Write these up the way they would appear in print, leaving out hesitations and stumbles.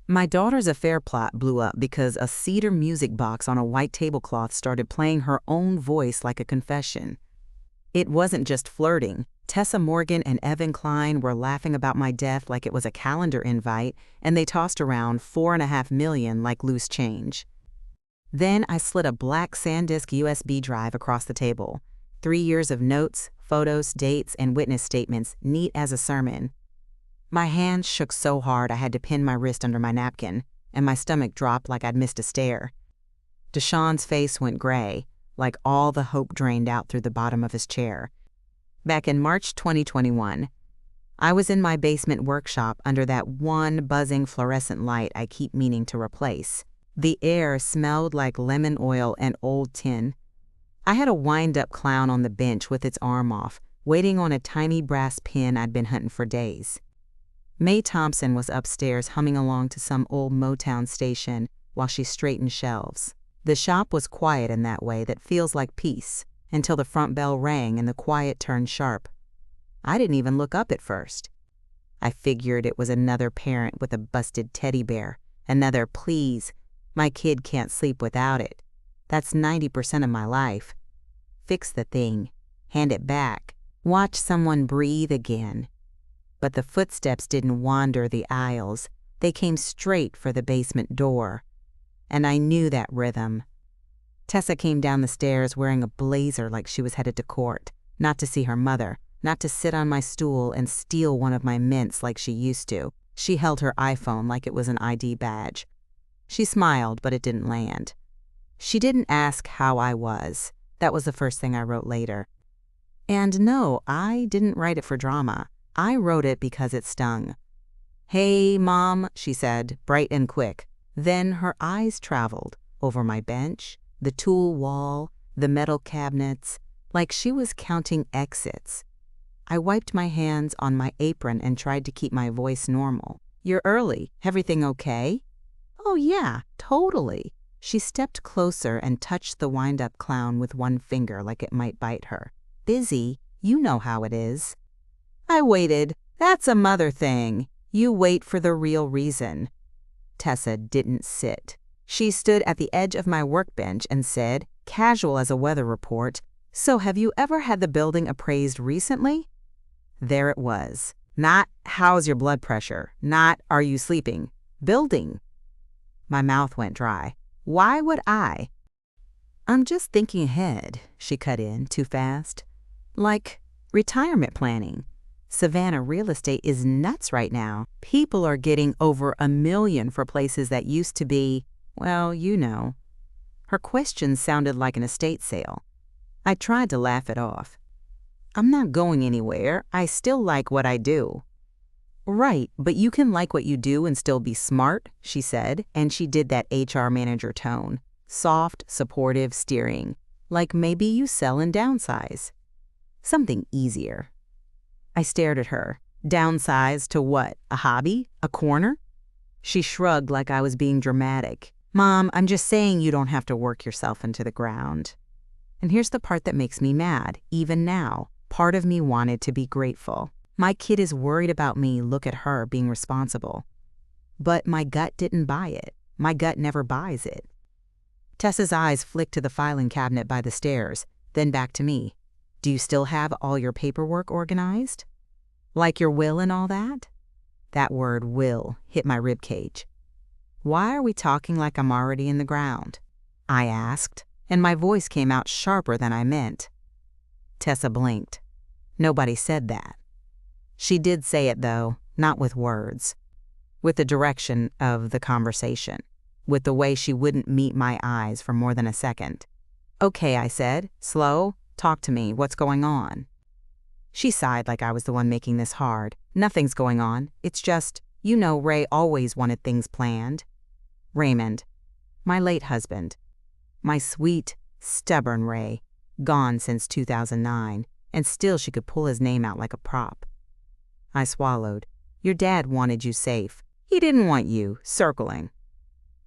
My daughter's affair plot blew up because a cedar music box on a white tablecloth started playing her own voice like a confession. It wasn't just flirting. Tessa Morgan and Evan Klein were laughing about my death like it was a calendar invite, and they tossed around $4.5 million like loose change. Then I slid a black SanDisk USB drive across the table. 3 years of notes, photos, dates, and witness statements, neat as a sermon. My hands shook so hard I had to pin my wrist under my napkin, and my stomach dropped like I'd missed a stair. Deshaun's face went gray, like all the hope drained out through the bottom of his chair. Back in March 2021, I was in my basement workshop under that one buzzing fluorescent light I keep meaning to replace. The air smelled like lemon oil and old tin. I had a wind-up clown on the bench with its arm off, waiting on a tiny brass pin I'd been hunting for days. Mae Thompson was upstairs humming along to some old Motown station while she straightened shelves. The shop was quiet in that way that feels like peace, until the front bell rang and the quiet turned sharp. I didn't even look up at first. I figured it was another parent with a busted teddy bear, another please. My kid can't sleep without it. That's 90% of my life. Fix the thing. Hand it back. Watch someone breathe again. But the footsteps didn't wander the aisles. They came straight for the basement door. And I knew that rhythm. Tessa came down the stairs wearing a blazer like she was headed to court, not to see her mother, not to sit on my stool and steal one of my mints like she used to. She held her iPhone like it was an ID badge. She smiled, but it didn't land. She didn't ask how I was. That was the first thing I wrote later. And no, I didn't write it for drama. I wrote it because it stung. "Hey, Mom," she said, bright and quick. Then her eyes traveled over my bench, the tool wall, the metal cabinets, like she was counting exits. I wiped my hands on my apron and tried to keep my voice normal. "You're early. Everything okay?" "Oh yeah, totally." She stepped closer and touched the wind-up clown with one finger like it might bite her. "Busy, you know how it is." I waited. That's a mother thing. You wait for the real reason. Tessa didn't sit. She stood at the edge of my workbench and said, casual as a weather report, "So have you ever had the building appraised recently?" There it was. Not, "How's your blood pressure?" Not, "Are you sleeping?" Building. My mouth went dry. Why would I? "I'm just thinking ahead," she cut in, too fast. "Like retirement planning. Savannah real estate is nuts right now. People are getting over $1 million for places that used to be, well, you know." Her question sounded like an estate sale. I tried to laugh it off. "I'm not going anywhere. I still like what I do." "Right, but you can like what you do and still be smart," she said, and she did that HR manager tone. Soft, supportive steering. Like maybe you sell and downsize. Something easier. I stared at her. Downsize to what? A hobby? A corner? She shrugged like I was being dramatic. "Mom, I'm just saying you don't have to work yourself into the ground." And here's the part that makes me mad, even now. Part of me wanted to be grateful. My kid is worried about me, look at her being responsible. But my gut didn't buy it. My gut never buys it. Tessa's eyes flicked to the filing cabinet by the stairs, then back to me. "Do you still have all your paperwork organized? Like your will and all that?" That word will hit my ribcage. "Why are we talking like I'm already in the ground?" I asked, and my voice came out sharper than I meant. Tessa blinked. Nobody said that. She did say it, though, not with words. With the direction of the conversation. With the way she wouldn't meet my eyes for more than a second. "Okay," I said. "Slow. Talk to me. What's going on?" She sighed like I was the one making this hard. "Nothing's going on. It's just, you know, Ray always wanted things planned." Raymond. My late husband. My sweet, stubborn Ray. Gone since 2009. And still she could pull his name out like a prop. I swallowed. "Your dad wanted you safe. He didn't want you circling."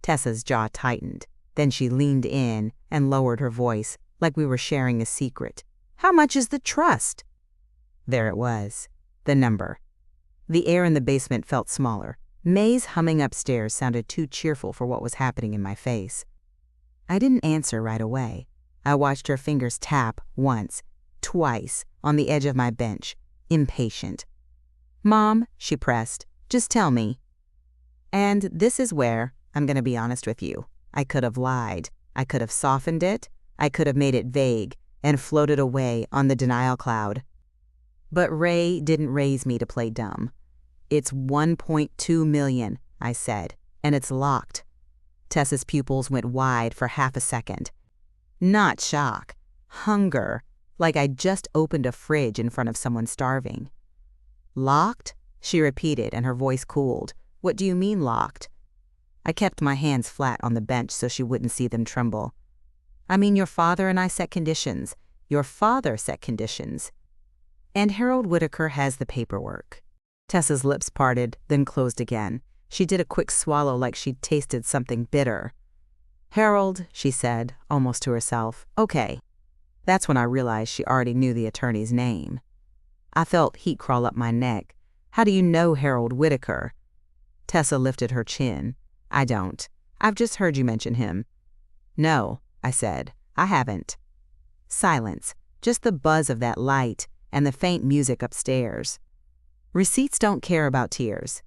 Tessa's jaw tightened. Then she leaned in and lowered her voice, like we were sharing a secret. "How much is the trust?" There it was. The number. The air in the basement felt smaller. May's humming upstairs sounded too cheerful for what was happening in my face. I didn't answer right away. I watched her fingers tap once, twice, on the edge of my bench, impatient. "Mom," she pressed, "just tell me." And this is where, I'm going to be honest with you, I could have lied. I could have softened it. I could have made it vague and floated away on the denial cloud. But Ray didn't raise me to play dumb. "It's 1.2 million, I said, and it's locked. Tessa's pupils went wide for half a second. Not shock, hunger, like I'd just opened a fridge in front of someone starving. "Locked?" she repeated, and her voice cooled. "What do you mean locked?" I kept my hands flat on the bench so she wouldn't see them tremble. "I mean, your father and I set conditions. Your father set conditions. And Harold Whitaker has the paperwork." Tessa's lips parted, then closed again. She did a quick swallow like she'd tasted something bitter. "Harold," she said, almost to herself. "Okay." That's when I realized she already knew the attorney's name. I felt heat crawl up my neck. "How do you know Harold Whitaker?" Tessa lifted her chin. "I don't. I've just heard you mention him." "No," I said. "I haven't." Silence, just the buzz of that light and the faint music upstairs. Receipts don't care about tears.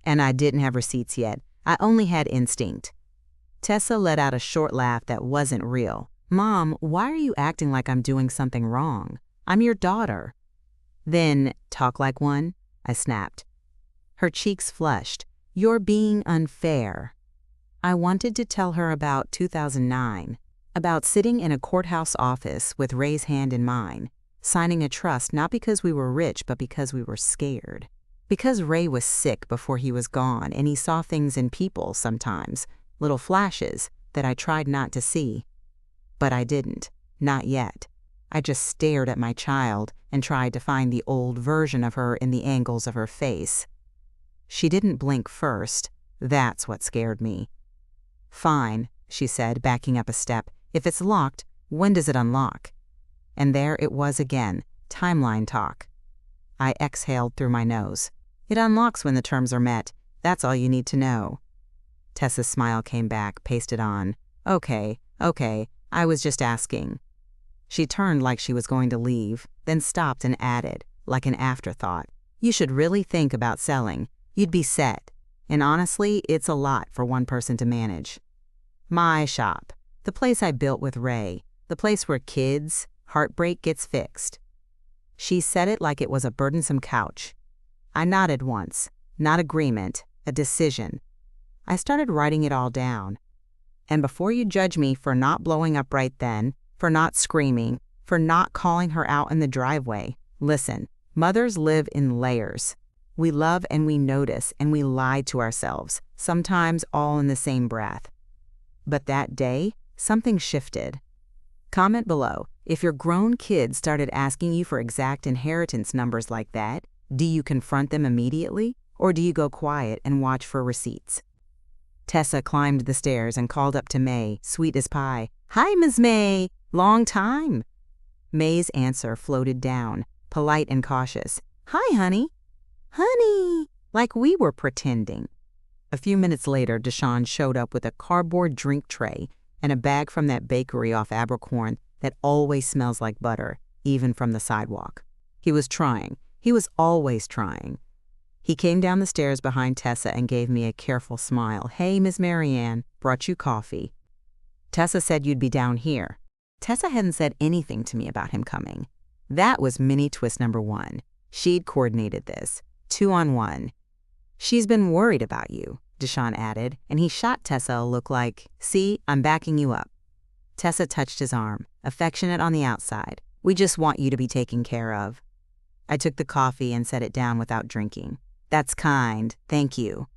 And I didn't have receipts yet. I only had instinct. Tessa let out a short laugh that wasn't real. "Mom, why are you acting like I'm doing something wrong? I'm your daughter." "Then talk like one," I snapped. Her cheeks flushed. "You're being unfair." I wanted to tell her about 2009, about sitting in a courthouse office with Ray's hand in mine, signing a trust not because we were rich but because we were scared. Because Ray was sick before he was gone, and he saw things in people sometimes, little flashes that I tried not to see. But I didn't, not yet. I just stared at my child and tried to find the old version of her in the angles of her face. She didn't blink first. That's what scared me. "Fine," she said, backing up a step. "If it's locked, when does it unlock?" And there it was again, timeline talk. I exhaled through my nose. "It unlocks when the terms are met. That's all you need to know." Tessa's smile came back, pasted on. Okay, I was just asking." She turned like she was going to leave, then stopped and added, like an afterthought. "You should really think about selling. You'd be set. And honestly, it's a lot for one person to manage. My shop, the place I built with Ray, the place where kids' heartbreak gets fixed." She said it like it was a burdensome couch. I nodded once. Not agreement, a decision. I started writing it all down. And before you judge me for not blowing up right then, for not screaming, for not calling her out in the driveway, listen, mothers live in layers. We love and we notice and we lie to ourselves, sometimes all in the same breath. But that day, something shifted. Comment below, if your grown kids started asking you for exact inheritance numbers like that, do you confront them immediately, or do you go quiet and watch for receipts? Tessa climbed the stairs and called up to May, sweet as pie. "Hi, Ms. May. Long time." May's answer floated down, polite and cautious. "Hi, honey." "Honey," like we were pretending. A few minutes later, Deshawn showed up with a cardboard drink tray and a bag from that bakery off Abercorn that always smells like butter, even from the sidewalk. He was trying. He was always trying. He came down the stairs behind Tessa and gave me a careful smile. "Hey, Miss Marianne, brought you coffee. Tessa said you'd be down here." Tessa hadn't said anything to me about him coming. That was mini twist number one. She'd coordinated this. 2-on-1. "She's been worried about you," Deshawn added, and he shot Tessa a look like, "See, I'm backing you up." Tessa touched his arm, affectionate on the outside. "We just want you to be taken care of." I took the coffee and set it down without drinking. "That's kind, thank you."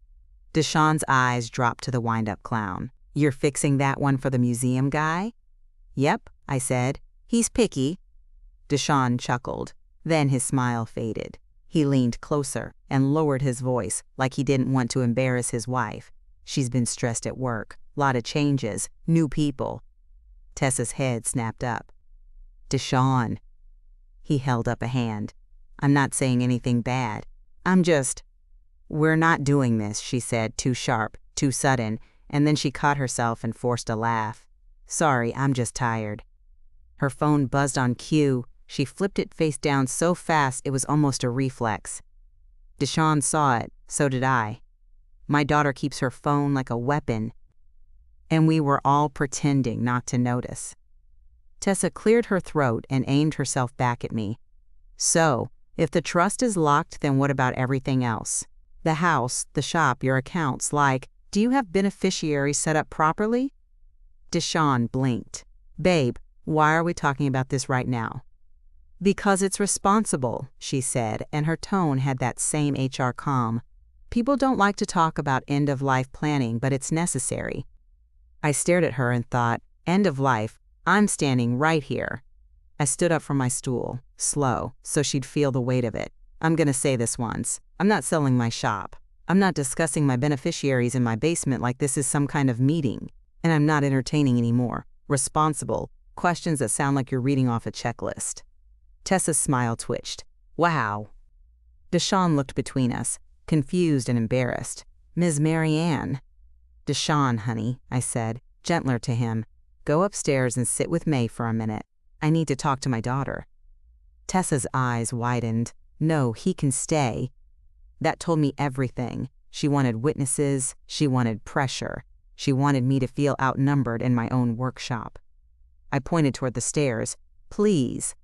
Deshawn's eyes dropped to the wind-up clown. "You're fixing that one for the museum guy?" "Yep," I said. "He's picky." Deshawn chuckled. Then his smile faded. He leaned closer and lowered his voice like he didn't want to embarrass his wife. "She's been stressed at work. Lot of changes. New people." Tessa's head snapped up. "Deshawn." He held up a hand. "I'm not saying anything bad. I'm just..." "We're not doing this," she said, too sharp, too sudden, and then she caught herself and forced a laugh. "Sorry, I'm just tired." Her phone buzzed on cue. She flipped it face down so fast it was almost a reflex. Deshawn saw it, so did I. My daughter keeps her phone like a weapon, and we were all pretending not to notice. Tessa cleared her throat and aimed herself back at me. "So, if the trust is locked, then what about everything else? The house, the shop, your accounts, do you have beneficiaries set up properly?" Deshawn blinked. "Babe, why are we talking about this right now?" "Because it's responsible," she said, and her tone had that same HR calm. "People don't like to talk about end-of-life planning, but it's necessary." I stared at her and thought, end of life, I'm standing right here. I stood up from my stool, slow, so she'd feel the weight of it. "I'm gonna say this once. I'm not selling my shop. I'm not discussing my beneficiaries in my basement like this is some kind of meeting. And I'm not entertaining anymore. Responsible. Questions that sound like you're reading off a checklist." Tessa's smile twitched. "Wow." Deshawn looked between us, confused and embarrassed. "Ms. Marianne." "Deshawn, honey," I said, gentler to him. "Go upstairs and sit with May for a minute. I need to talk to my daughter." Tessa's eyes widened. "No, he can stay." That told me everything. She wanted witnesses. She wanted pressure. She wanted me to feel outnumbered in my own workshop. I pointed toward the stairs. "Please."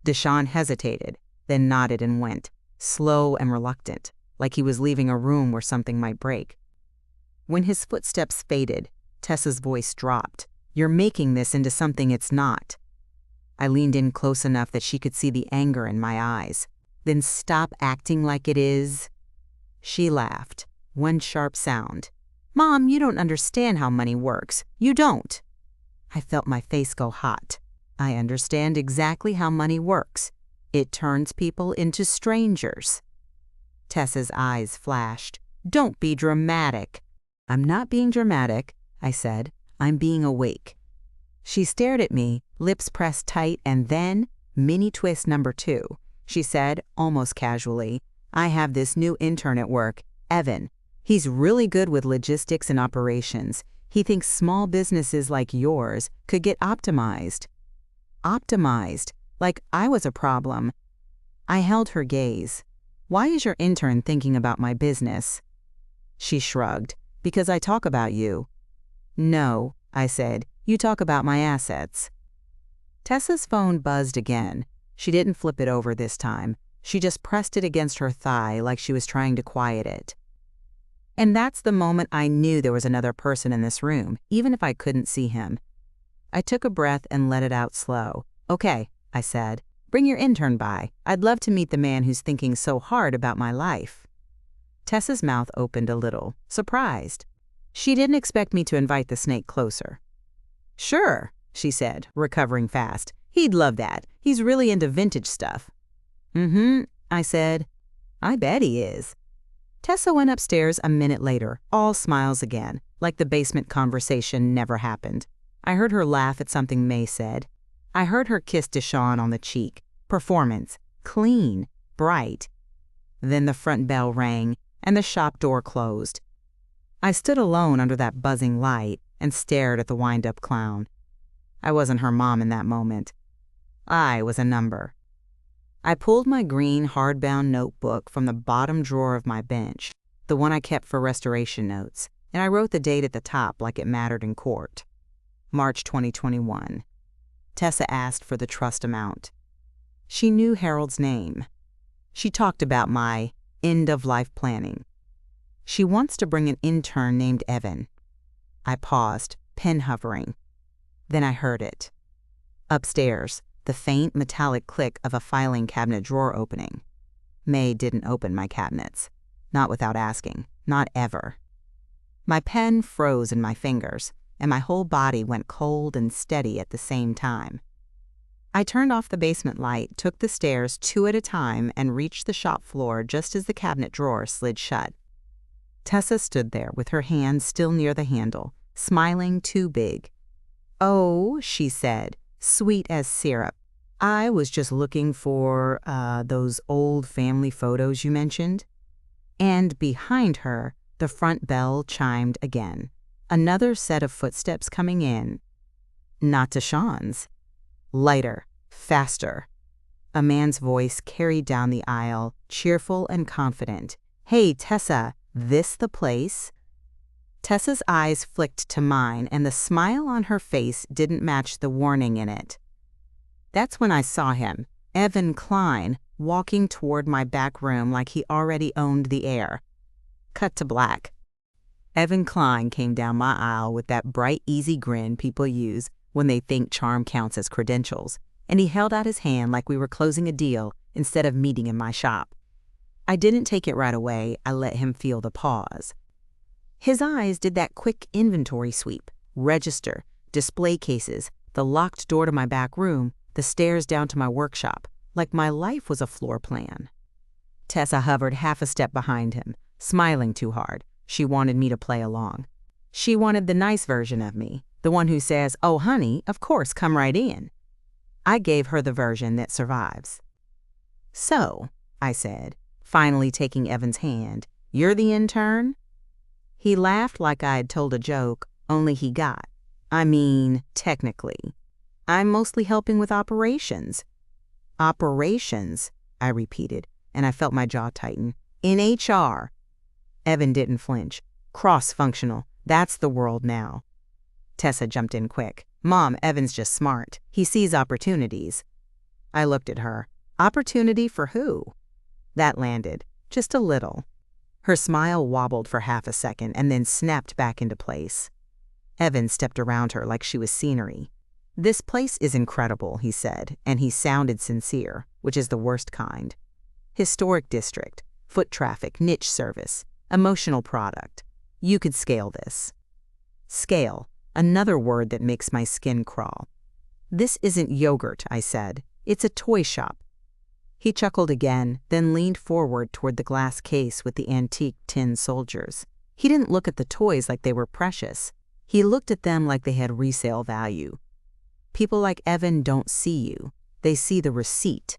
Deshawn hesitated, then nodded and went, slow and reluctant, like he was leaving a room where something might break. When his footsteps faded, Tessa's voice dropped. "You're making this into something it's not." I leaned in close enough that she could see the anger in my eyes. "Then stop acting like it is." She laughed, one sharp sound. "Mom, you don't understand how money works. You don't." I felt my face go hot. "I understand exactly how money works. It turns people into strangers." Tessa's eyes flashed. "Don't be dramatic." "I'm not being dramatic," I said. "I'm being awake." She stared at me, lips pressed tight, and then, mini twist number 2, she said, almost casually, "I have this new intern at work, Evan. He's really good with logistics and operations. He thinks small businesses like yours could get optimized." Optimized, like I was a problem. I held her gaze. "Why is your intern thinking about my business?" She shrugged. "Because I talk about you." "No," I said. "You talk about my assets." Tessa's phone buzzed again. She didn't flip it over this time. She just pressed it against her thigh like she was trying to quiet it. And that's the moment I knew there was another person in this room, even if I couldn't see him. I took a breath and let it out slow. "Okay," I said. "Bring your intern by. I'd love to meet the man who's thinking so hard about my life." Tessa's mouth opened a little, surprised. She didn't expect me to invite the snake closer. "Sure," she said, recovering fast. "He'd love that. He's really into vintage stuff." "Mm-hmm," I said. "I bet he is." Tessa went upstairs a minute later, all smiles again, like the basement conversation never happened. I heard her laugh at something May said. I heard her kiss Deshawn on the cheek. Performance. Clean. Bright. Then the front bell rang, and the shop door closed. I stood alone under that buzzing light and stared at the wind-up clown. I wasn't her mom in that moment. I was a number. I pulled my green hardbound notebook from the bottom drawer of my bench, the one I kept for restoration notes, and I wrote the date at the top like it mattered in court. March 2021. Tessa asked for the trust amount. She knew Harold's name. She talked about my end-of-life planning. She wants to bring an intern named Evan. I paused, pen hovering. Then I heard it. Upstairs, the faint metallic click of a filing cabinet drawer opening. May didn't open my cabinets. Not without asking. Not ever. My pen froze in my fingers, and my whole body went cold and steady at the same time. I turned off the basement light, took the stairs 2 at a time, and reached the shop floor just as the cabinet drawer slid shut. Tessa stood there with her hand still near the handle, smiling too big. "Oh," she said, sweet as syrup. "I was just looking for, those old family photos you mentioned." And behind her, the front bell chimed again. Another set of footsteps coming in. Not Deshawn's. Lighter, faster. A man's voice carried down the aisle, cheerful and confident. "Hey, Tessa, this the place?" Tessa's eyes flicked to mine, and the smile on her face didn't match the warning in it. That's when I saw him, Evan Klein, walking toward my back room like he already owned the air. Cut to black. Evan Klein came down my aisle with that bright, easy grin people use when they think charm counts as credentials, and he held out his hand like we were closing a deal instead of meeting in my shop. I didn't take it right away. I let him feel the pause. His eyes did that quick inventory sweep, register, display cases, the locked door to my back room, the stairs down to my workshop, like my life was a floor plan. Tessa hovered half a step behind him, smiling too hard. She wanted me to play along. She wanted the nice version of me, the one who says, "Oh, honey, of course, come right in." I gave her the version that survives. "So," I said, finally taking Evan's hand, "you're the intern?" He laughed like I had told a joke, only he got. "I mean, technically. I'm mostly helping with operations." "Operations," I repeated, and I felt my jaw tighten. "In HR." Evan didn't flinch. "Cross-functional. That's the world now." Tessa jumped in quick. "Mom, Evan's just smart. He sees opportunities." I looked at her. "Opportunity for who?" That landed. Just a little. Her smile wobbled for half a second and then snapped back into place. Evan stepped around her like she was scenery. "This place is incredible," he said, and he sounded sincere, which is the worst kind. "Historic district, foot traffic, niche service, emotional product. You could scale this." Scale, another word that makes my skin crawl. "This isn't yogurt," I said. "It's a toy shop." He chuckled again, then leaned forward toward the glass case with the antique tin soldiers. He didn't look at the toys like they were precious. He looked at them like they had resale value. People like Evan don't see you. They see the receipt.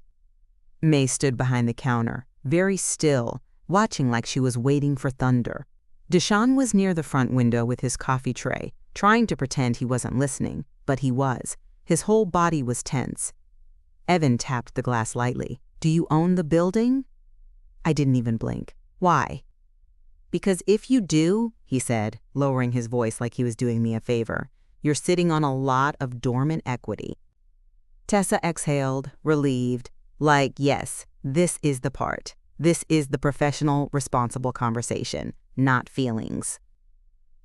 May stood behind the counter, very still, watching like she was waiting for thunder. Deshawn was near the front window with his coffee tray, trying to pretend he wasn't listening, but he was. His whole body was tense. Evan tapped the glass lightly. "Do you own the building?" I didn't even blink. "Why?" "Because if you do," he said, lowering his voice like he was doing me a favor, "you're sitting on a lot of dormant equity." Tessa exhaled, relieved, like, yes, this is the part. This is the professional, responsible conversation, not feelings.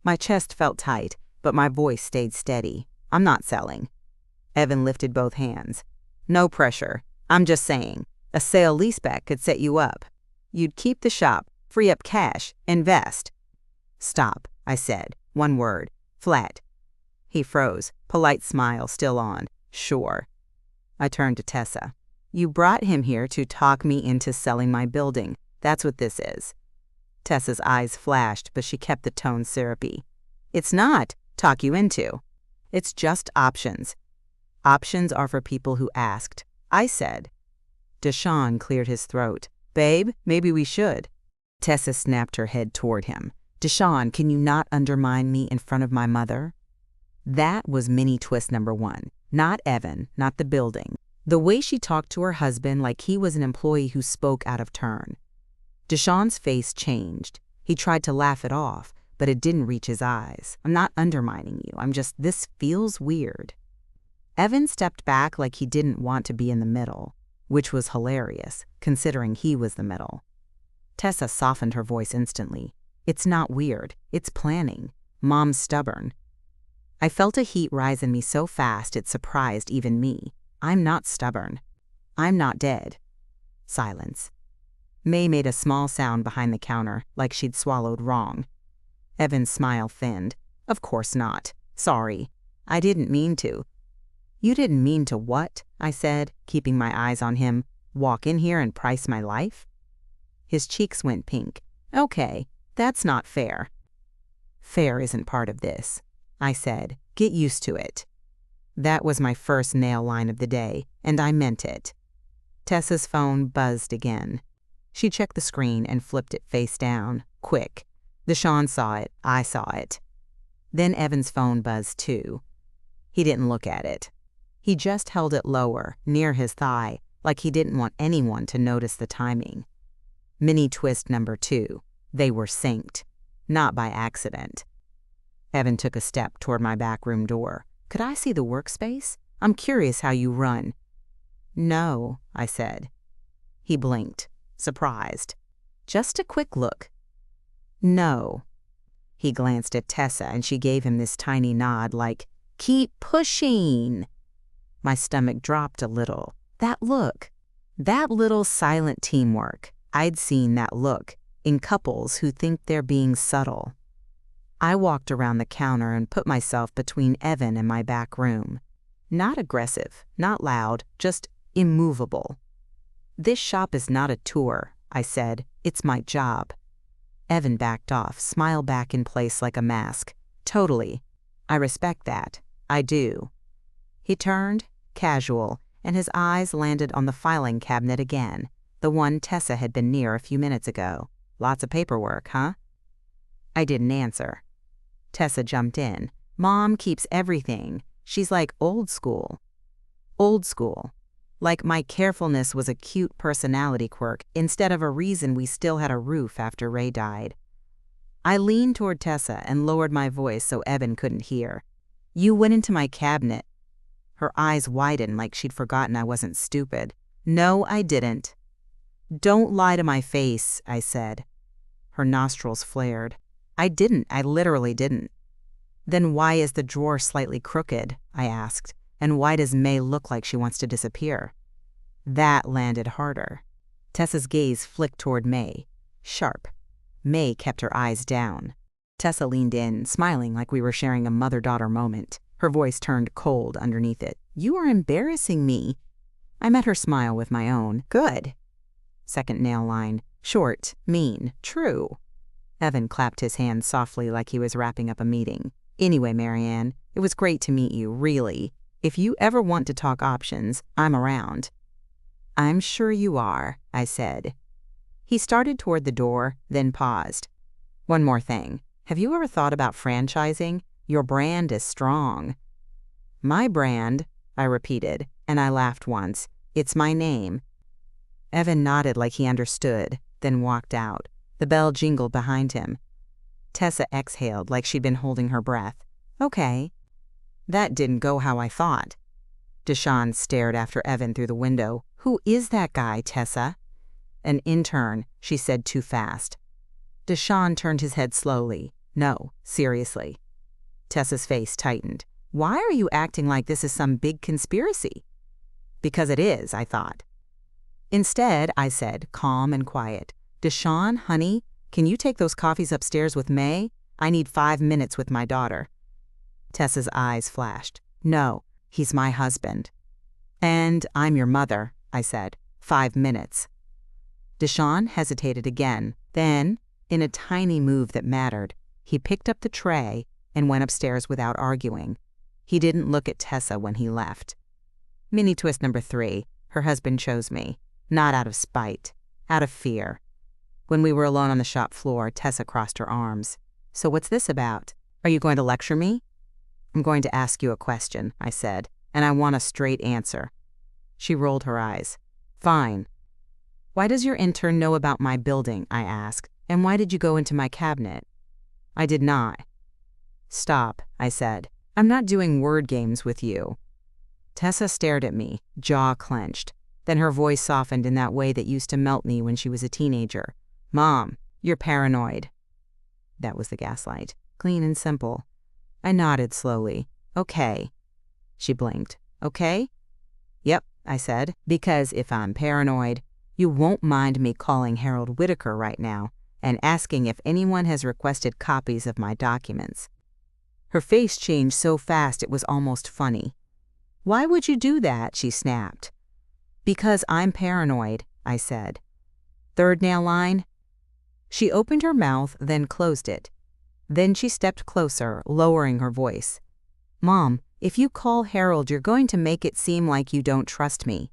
My chest felt tight, but my voice stayed steady. "I'm not selling." Evan lifted both hands. "No pressure. I'm just saying. A sale-leaseback could set you up. You'd keep the shop, free up cash, invest." "Stop," I said, one word, flat. He froze, polite smile still on. "Sure." I turned to Tessa. "You brought him here to talk me into selling my building. That's what this is." Tessa's eyes flashed, but she kept the tone syrupy. "It's not talk you into. It's just options. Options are for people who asked," I said. Deshawn cleared his throat. "Babe, maybe we should." Tessa snapped her head toward him. "Deshawn, can you not undermine me in front of my mother?" That was mini twist number one. Not Evan, not the building. The way she talked to her husband like he was an employee who spoke out of turn. Deshawn's face changed. He tried to laugh it off, but it didn't reach his eyes. "I'm not undermining you. This feels weird." Evan stepped back like he didn't want to be in the middle, which was hilarious, considering he was the middle. Tessa softened her voice instantly. "It's not weird. It's planning. Mom's stubborn." I felt a heat rise in me so fast it surprised even me. I'm not stubborn. I'm not dead. Silence. May made a small sound behind the counter, like she'd swallowed wrong. Evan's smile thinned. "Of course not. Sorry. I didn't mean to." "You didn't mean to what?" I said, keeping my eyes on him. "Walk in here and price my life?" His cheeks went pink. "Okay, that's not fair." "Fair isn't part of this," I said. "Get used to it." That was my first nail line of the day, and I meant it. Tessa's phone buzzed again. She checked the screen and flipped it face down, quick. Deshaun saw it. I saw it. Then Evan's phone buzzed too. He didn't look at it. He just held it lower, near his thigh, like he didn't want anyone to notice the timing. Mini twist number 2. They were synced. Not by accident. Evan took a step toward my back room door. Could I see the workspace? I'm curious how you run. No, I said. He blinked, surprised. Just a quick look. No. He glanced at Tessa and she gave him this tiny nod like, keep pushing. My stomach dropped a little. That look. That little silent teamwork. I'd seen that look in couples who think they're being subtle. I walked around the counter and put myself between Evan and my back room. Not aggressive, not loud, just immovable. This shop is not a tour, I said. It's my job. Evan backed off, smile back in place like a mask. Totally. I respect that. I do. He turned, casual, and his eyes landed on the filing cabinet again, the one Tessa had been near a few minutes ago. Lots of paperwork, huh? I didn't answer. Tessa jumped in. Mom keeps everything. She's like old school. Old school. Like my carefulness was a cute personality quirk instead of a reason we still had a roof after Ray died. I leaned toward Tessa and lowered my voice so Evan couldn't hear. You went into my cabinet. Her eyes widened like she'd forgotten I wasn't stupid. No, I didn't. Don't lie to my face, I said. Her nostrils flared. I didn't. I literally didn't. Then why is the drawer slightly crooked? I asked. And why does May look like she wants to disappear? That landed harder. Tessa's gaze flicked toward May. Sharp. May kept her eyes down. Tessa leaned in, smiling like we were sharing a mother-daughter moment. Her voice turned cold underneath it. You are embarrassing me. I met her smile with my own. Good. Second nail line. Short, mean, true. Evan clapped his hands softly like he was wrapping up a meeting. Anyway, Marianne, it was great to meet you, really. If you ever want to talk options, I'm around. I'm sure you are, I said. He started toward the door, then paused. One more thing. Have you ever thought about franchising? Your brand is strong. My brand, I repeated, and I laughed once. It's my name. Evan nodded like he understood, then walked out. The bell jingled behind him. Tessa exhaled like she'd been holding her breath. Okay. That didn't go how I thought. Deshaun stared after Evan through the window. Who is that guy, Tessa? An intern, she said too fast. Deshaun turned his head slowly. No, seriously. Tessa's face tightened. Why are you acting like this is some big conspiracy? Because it is, I thought. Instead, I said, calm and quiet, Deshaun, honey, can you take those coffees upstairs with May? I need 5 minutes with my daughter. Tessa's eyes flashed. No, he's my husband. And I'm your mother, I said. 5 minutes. Deshaun hesitated again. Then, in a tiny move that mattered, he picked up the tray and went upstairs without arguing. He didn't look at Tessa when he left. Mini twist number 3. Her husband chose me. Not out of spite. Out of fear. When we were alone on the shop floor, Tessa crossed her arms. So what's this about? Are you going to lecture me? I'm going to ask you a question, I said, and I want a straight answer. She rolled her eyes. Fine. Why does your intern know about my building, I asked, and why did you go into my cabinet? I did not. Stop, I said. I'm not doing word games with you. Tessa stared at me, jaw clenched. Then her voice softened in that way that used to melt me when she was a teenager. Mom, you're paranoid. That was the gaslight. Clean and simple. I nodded slowly. Okay. She blinked. Okay? Yep, I said, because if I'm paranoid, you won't mind me calling Harold Whitaker right now and asking if anyone has requested copies of my documents. Her face changed so fast it was almost funny. Why would you do that? She snapped. Because I'm paranoid, I said. Third nail line. She opened her mouth, then closed it. Then she stepped closer, lowering her voice. Mom, if you call Harold, you're going to make it seem like you don't trust me.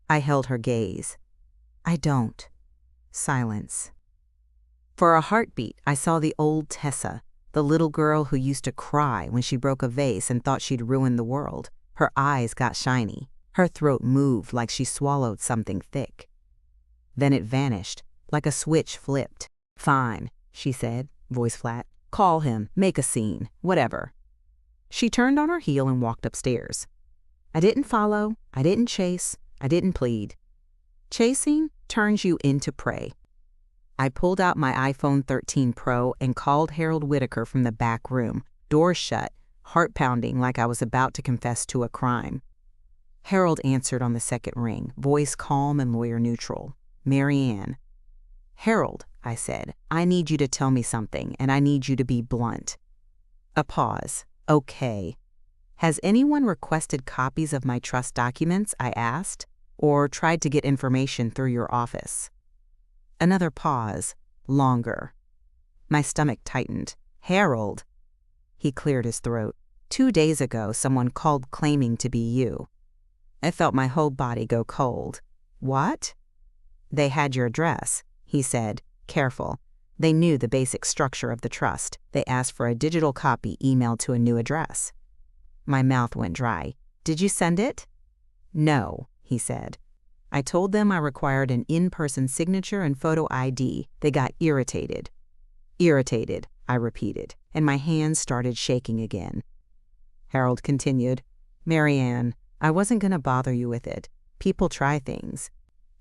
I held her gaze. I don't. Silence. For a heartbeat, I saw the old Tessa, the little girl who used to cry when she broke a vase and thought she'd ruined the world. Her eyes got shiny. Her throat moved like she swallowed something thick. Then it vanished, like a switch flipped. "Fine," she said, voice flat. "Call him, make a scene, whatever." She turned on her heel and walked upstairs. I didn't follow, I didn't chase, I didn't plead. Chasing turns you into prey. I pulled out my iPhone 13 Pro and called Harold Whitaker from the back room, doors shut, heart pounding like I was about to confess to a crime. Harold answered on the second ring, voice calm and lawyer neutral. "Mary Ann." "Harold," I said, "I need you to tell me something, and I need you to be blunt." A pause. "Okay. Has anyone requested copies of my trust documents?" I asked, "or tried to get information through your office?" Another pause. Longer. My stomach tightened. "Harold." He cleared his throat. "2 days ago, someone called claiming to be you." I felt my whole body go cold. "What?" "They had your address," he said, careful. "They knew the basic structure of the trust. They asked for a digital copy emailed to a new address." My mouth went dry. "Did you send it?" "No," he said. "I told them I required an in-person signature and photo ID. They got irritated." "Irritated," I repeated, and my hands started shaking again. Harold continued, "Mary Ann, I wasn't going to bother you with it. People try things.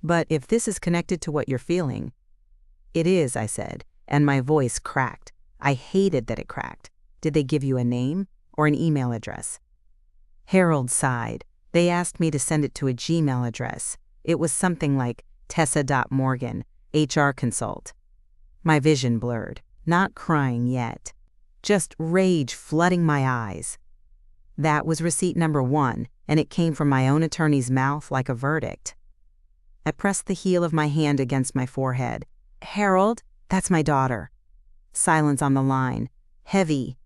But if this is connected to what you're feeling—" "It is," I said, and my voice cracked. I hated that it cracked. "Did they give you a name or an email address?" Harold sighed. "They asked me to send it to a Gmail address. It was something like Tessa.Morgan, HR consult." My vision blurred. Not crying yet. Just rage flooding my eyes. That was receipt number 1, and it came from my own attorney's mouth like a verdict. I pressed the heel of my hand against my forehead. "Harold, that's my daughter." Silence on the line. Heavy.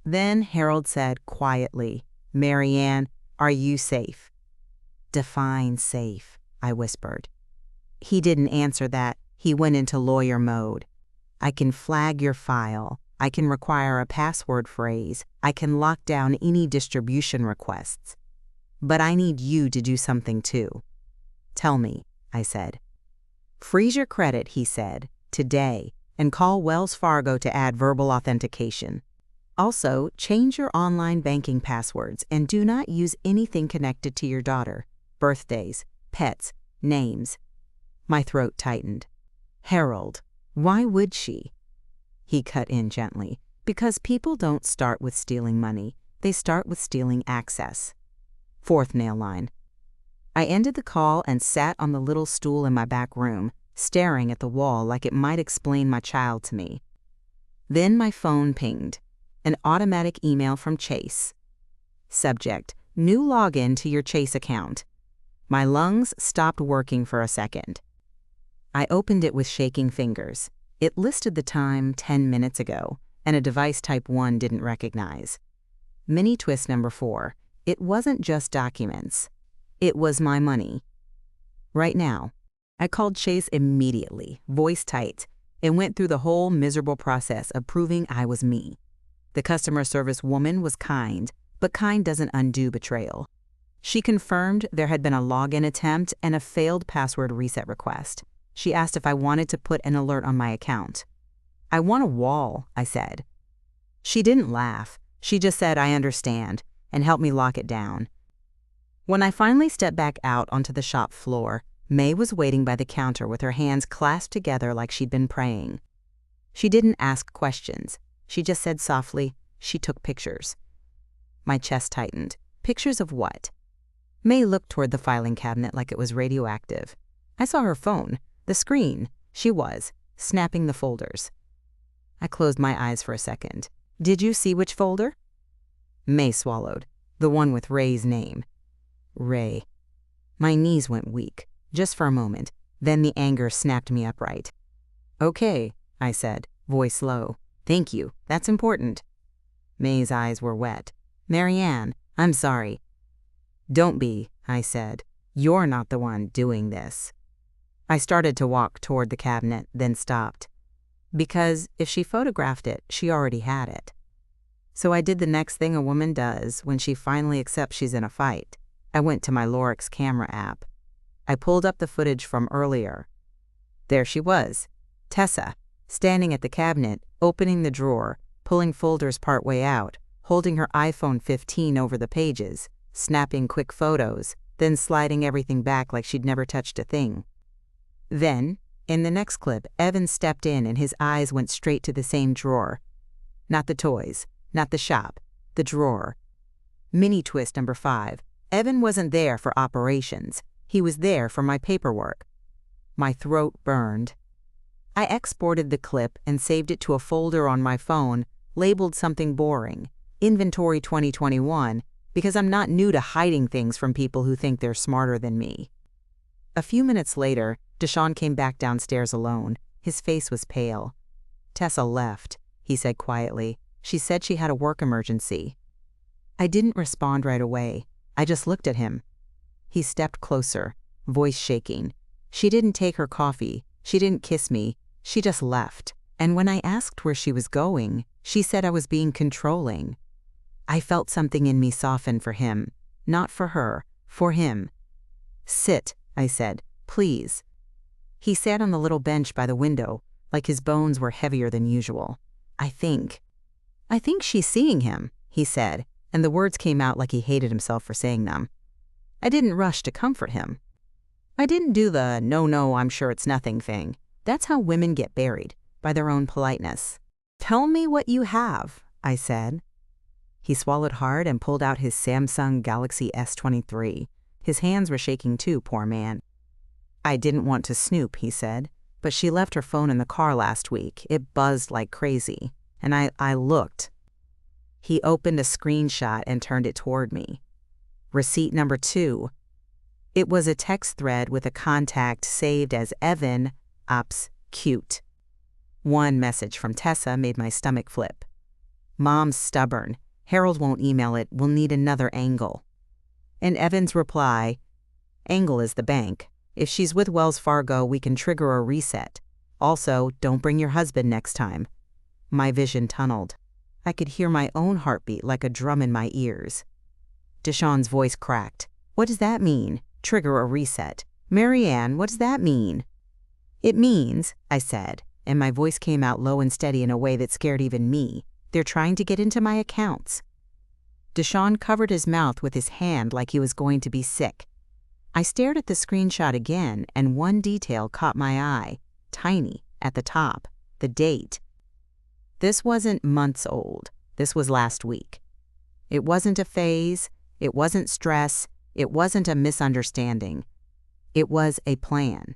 Then Harold said quietly, "Mary Ann, are you safe?" "Define safe," I whispered. He didn't answer that. He went into lawyer mode. "I can flag your file. I can require a password phrase. I can lock down any distribution requests. But I need you to do something too." "Tell me," I said. "Freeze your credit," he said, "today, and call Wells Fargo to add verbal authentication. Also, change your online banking passwords and do not use anything connected to your daughter. Birthdays, pets, names." My throat tightened. "Harold, why would she?" He cut in gently. "Because people don't start with stealing money. They start with stealing access." Fourth nail line. I ended the call and sat on the little stool in my back room, staring at the wall like it might explain my child to me. Then my phone pinged. An automatic email from Chase. Subject: New login to your Chase account. My lungs stopped working for a second. I opened it with shaking fingers. It listed the time 10 minutes ago, and a device type 1 didn't recognize. Mini twist number 4. It wasn't just documents. It was my money. Right now. I called Chase immediately, voice tight, and went through the whole miserable process of proving I was me. The customer service woman was kind, but kind doesn't undo betrayal. She confirmed there had been a login attempt and a failed password reset request. She asked if I wanted to put an alert on my account. "I want a wall," I said. She didn't laugh. She just said, "I understand," and helped me lock it down. When I finally stepped back out onto the shop floor, May was waiting by the counter with her hands clasped together like she'd been praying. She didn't ask questions. She just said softly, "She took pictures." My chest tightened. Pictures of what? May looked toward the filing cabinet like it was radioactive. I saw her phone, the screen. She was, snapping the folders. I closed my eyes for a second. "Did you see which folder?" May swallowed. "The one with Ray's name." Ray. My knees went weak, just for a moment. Then the anger snapped me upright. "Okay," I said, voice low. "Thank you. That's important." May's eyes were wet. "Mary Ann, I'm sorry." "Don't be," I said. "You're not the one doing this." I started to walk toward the cabinet, then stopped. Because if she photographed it, she already had it. So I did the next thing a woman does when she finally accepts she's in a fight. I went to my Lorix camera app. I pulled up the footage from earlier. There she was, Tessa, standing at the cabinet, opening the drawer, pulling folders partway out, holding her iPhone 15 over the pages, snapping quick photos, then sliding everything back like she'd never touched a thing. Then, in the next clip, Evan stepped in and his eyes went straight to the same drawer. Not the toys, not the shop, the drawer. Mini twist number 5. Evan wasn't there for operations. He was there for my paperwork. My throat burned. I exported the clip and saved it to a folder on my phone, labeled something boring, Inventory 2021, because I'm not new to hiding things from people who think they're smarter than me. A few minutes later, Deshaun came back downstairs alone. His face was pale. Tessa left, he said quietly. She said she had a work emergency. I didn't respond right away. I just looked at him. He stepped closer, voice shaking. She didn't take her coffee. She didn't kiss me. She just left. And when I asked where she was going, she said I was being controlling. I felt something in me soften for him. Not for her, for him. Sit, I said, please. He sat on the little bench by the window, like his bones were heavier than usual. I think she's seeing him, he said, and the words came out like he hated himself for saying them. I didn't rush to comfort him. I didn't do the no, I'm sure it's nothing thing. That's how women get buried, by their own politeness. Tell me what you have, I said. He swallowed hard and pulled out his Samsung Galaxy S23. His hands were shaking too, poor man. I didn't want to snoop, he said, but she left her phone in the car last week. It buzzed like crazy, and I looked. He opened a screenshot and turned it toward me. Receipt number 2. It was a text thread with a contact saved as Evan, Ops, cute. One message from Tessa made my stomach flip. Mom's stubborn. Harold won't email it. We'll need another angle. And Evan's reply, Angle is the bank. If she's with Wells Fargo, we can trigger a reset. Also, don't bring your husband next time. My vision tunneled. I could hear my own heartbeat like a drum in my ears. Deshaun's voice cracked. What does that mean? Trigger a reset. Marianne, what does that mean? It means, I said, and my voice came out low and steady in a way that scared even me. They're trying to get into my accounts. Deshaun covered his mouth with his hand like he was going to be sick. I stared at the screenshot again, and one detail caught my eye, tiny, at the top, the date. This wasn't months old. This was last week. It wasn't a phase. It wasn't stress. It wasn't a misunderstanding. It was a plan.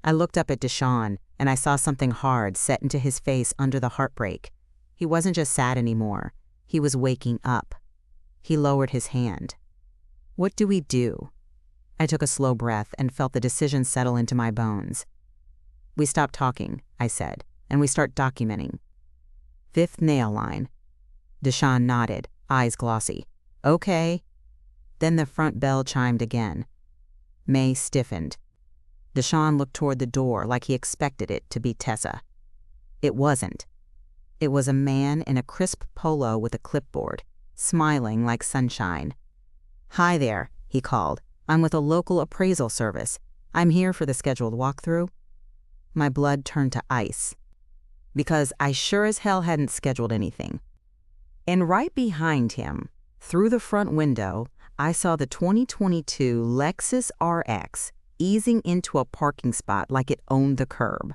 I looked up at Deshaun, and I saw something hard set into his face under the heartbreak. He wasn't just sad anymore. He was waking up. He lowered his hand. What do we do? I took a slow breath and felt the decision settle into my bones. We stop talking, I said, and we start documenting. 5th nail line. Deshaun nodded, eyes glossy. Okay. Then the front bell chimed again. May stiffened. Deshaun looked toward the door like he expected it to be Tessa. It wasn't. It was a man in a crisp polo with a clipboard, smiling like sunshine. Hi there, he called. I'm with a local appraisal service. I'm here for the scheduled walkthrough. My blood turned to ice, because I sure as hell hadn't scheduled anything. And right behind him, through the front window, I saw the 2022 Lexus RX easing into a parking spot like it owned the curb.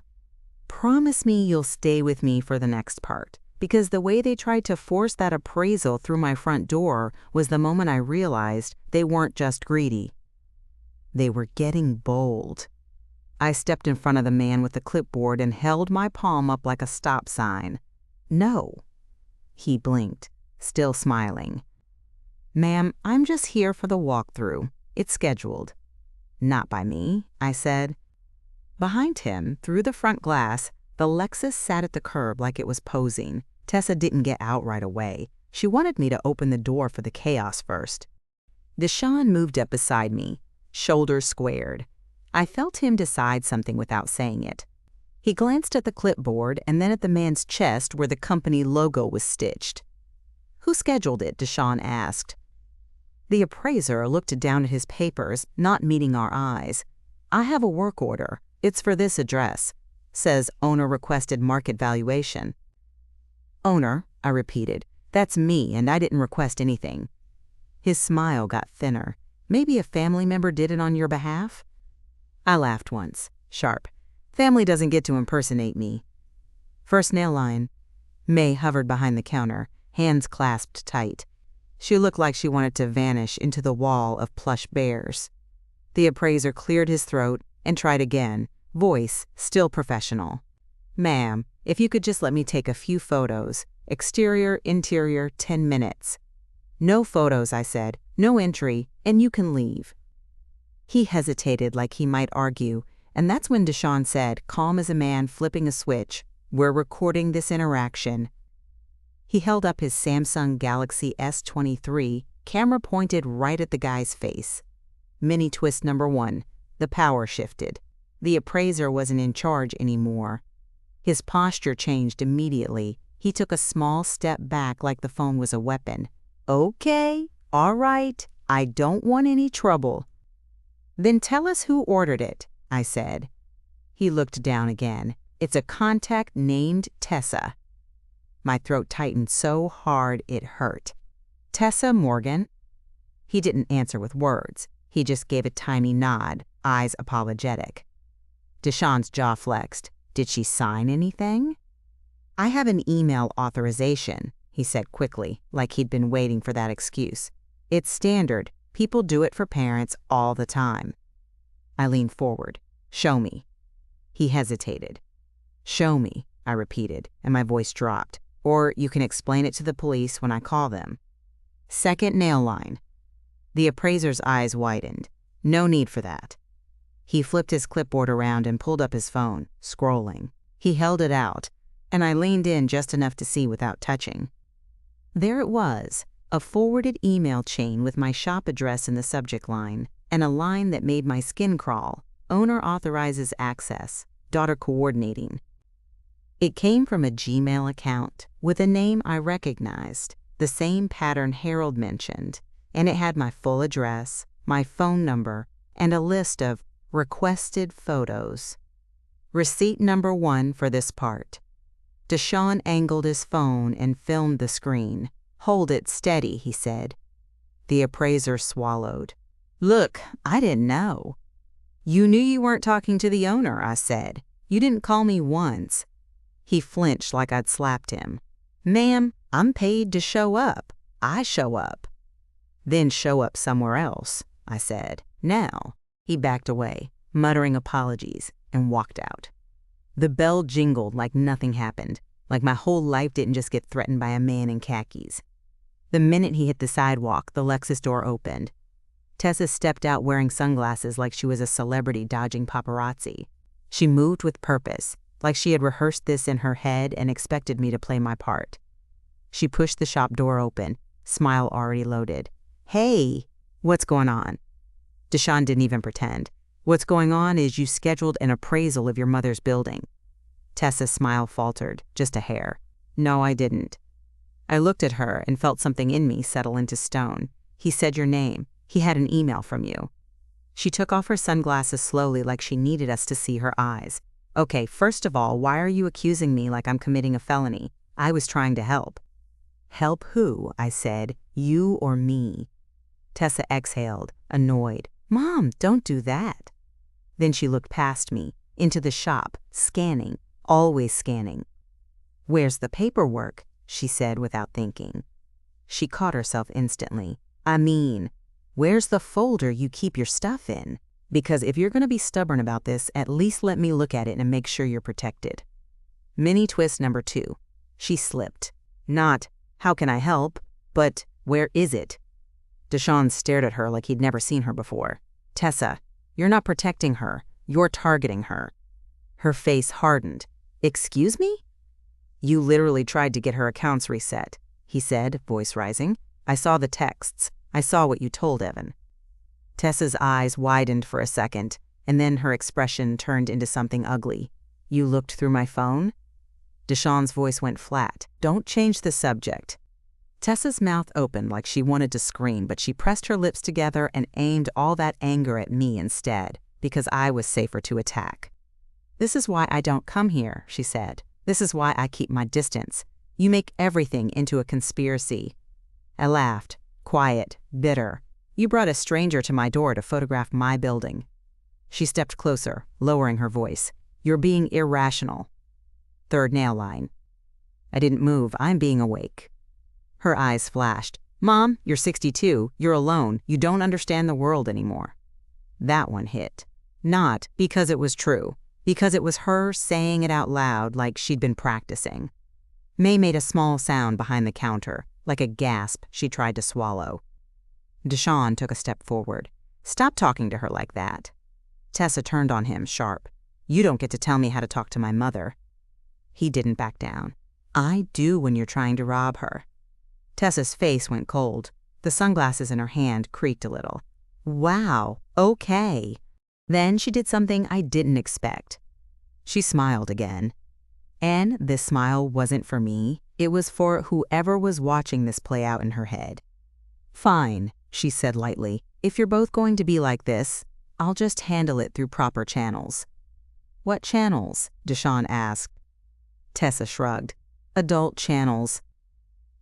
Promise me you'll stay with me for the next part, because the way they tried to force that appraisal through my front door was the moment I realized they weren't just greedy. They were getting bold. I stepped in front of the man with the clipboard and held my palm up like a stop sign. No. He blinked, still smiling. Ma'am, I'm just here for the walkthrough. It's scheduled. Not by me, I said. Behind him, through the front glass, the Lexus sat at the curb like it was posing. Tessa didn't get out right away. She wanted me to open the door for the chaos first. Deshaun moved up beside me, shoulders squared. I felt him decide something without saying it. He glanced at the clipboard and then at the man's chest where the company logo was stitched. "Who scheduled it?" Deshawn asked. The appraiser looked down at his papers, not meeting our eyes. "I have a work order. It's for this address. Says owner requested market valuation." "Owner," I repeated. "That's me, and I didn't request anything." His smile got thinner. "Maybe a family member did it on your behalf?" I laughed once, sharp. "Family doesn't get to impersonate me." "First nail line." May hovered behind the counter, hands clasped tight. She looked like she wanted to vanish into the wall of plush bears. The appraiser cleared his throat and tried again, voice still professional. "Ma'am, if you could just let me take a few photos. Exterior, interior, 10 minutes. "No photos," I said. "No entry, and you can leave." He hesitated like he might argue, and that's when Deshawn said, calm as a man flipping a switch, "We're recording this interaction." He held up his Samsung Galaxy S23, camera pointed right at the guy's face. Mini twist number 1. The power shifted. The appraiser wasn't in charge anymore. His posture changed immediately. He took a small step back like the phone was a weapon. "Okay, all right, I don't want any trouble." "Then tell us who ordered it," I said. He looked down again. "It's a contact named Tessa." My throat tightened so hard it hurt. "Tessa Morgan?" He didn't answer with words. He just gave a tiny nod, eyes apologetic. Deshawn's jaw flexed. "Did she sign anything?" "I have an email authorization," he said quickly, like he'd been waiting for that excuse. "It's standard. People do it for parents all the time." I leaned forward. "Show me." He hesitated. "Show me," I repeated, and my voice dropped. "Or you can explain it to the police when I call them." Second nail line. The appraiser's eyes widened. "No need for that." He flipped his clipboard around and pulled up his phone, scrolling. He held it out, and I leaned in just enough to see without touching. There it was, a forwarded email chain with my shop address in the subject line, and a line that made my skin crawl. "Owner authorizes access. Daughter coordinating." It came from a Gmail account with a name I recognized, the same pattern Harold mentioned, and it had my full address, my phone number, and a list of requested photos. Receipt number 1 for this part. Deshawn angled his phone and filmed the screen. "Hold it steady," he said. The appraiser swallowed. "Look, I didn't know." "You knew you weren't talking to the owner," I said. "You didn't call me once." He flinched like I'd slapped him. "Ma'am, I'm paid to show up. I show up." "Then show up somewhere else," I said. "Now." He backed away, muttering apologies, and walked out. The bell jingled like nothing happened, like my whole life didn't just get threatened by a man in khakis. The minute he hit the sidewalk, the Lexus door opened. Tessa stepped out wearing sunglasses like she was a celebrity dodging paparazzi. She moved with purpose, like she had rehearsed this in her head and expected me to play my part. She pushed the shop door open, smile already loaded. "Hey, what's going on?" Deshawn didn't even pretend. "What's going on is you scheduled an appraisal of your mother's building." Tessa's smile faltered, just a hair. "No, I didn't." I looked at her and felt something in me settle into stone. "He said your name. He had an email from you." She took off her sunglasses slowly like she needed us to see her eyes. "Okay, first of all, why are you accusing me like I'm committing a felony? I was trying to help." "Help who?" I said. "You or me?" Tessa exhaled, annoyed. "Mom, don't do that." Then she looked past me, into the shop, scanning, always scanning. "Where's the paperwork?" she said without thinking. She caught herself instantly. "I mean, where's the folder you keep your stuff in? Because if you're going to be stubborn about this, at least let me look at it and make sure you're protected." Mini twist number 2. She slipped. Not, "How can I help?" but, "Where is it?" Deshawn stared at her like he'd never seen her before. "Tessa, you're not protecting her. You're targeting her." Her face hardened. "Excuse me?" "You literally tried to get her accounts reset," he said, voice rising. "I saw the texts. I saw what you told Evan." Tessa's eyes widened for a second, and then her expression turned into something ugly. "You looked through my phone?" Deshawn's voice went flat. "Don't change the subject." Tessa's mouth opened like she wanted to scream, but she pressed her lips together and aimed all that anger at me instead, because I was safer to attack. "This is why I don't come here," she said. "This is why I keep my distance. You make everything into a conspiracy." I laughed, quiet, bitter. "You brought a stranger to my door to photograph my building." She stepped closer, lowering her voice. "You're being irrational." Third nail line. I didn't move. "I'm being awake." Her eyes flashed. "Mom, you're 62, you're alone, you don't understand the world anymore." That one hit. Not because it was true, because it was her saying it out loud like she'd been practicing. May made a small sound behind the counter, like a gasp she tried to swallow. Deshawn took a step forward. "Stop talking to her like that." Tessa turned on him, sharp. "You don't get to tell me how to talk to my mother." He didn't back down. "I do when you're trying to rob her." Tessa's face went cold. The sunglasses in her hand creaked a little. "Wow, okay." Then she did something I didn't expect. She smiled again. And this smile wasn't for me. It was for whoever was watching this play out in her head. "Fine," she said lightly. "If you're both going to be like this, I'll just handle it through proper channels." "What channels?" Deshawn asked. Tessa shrugged. "Adult channels."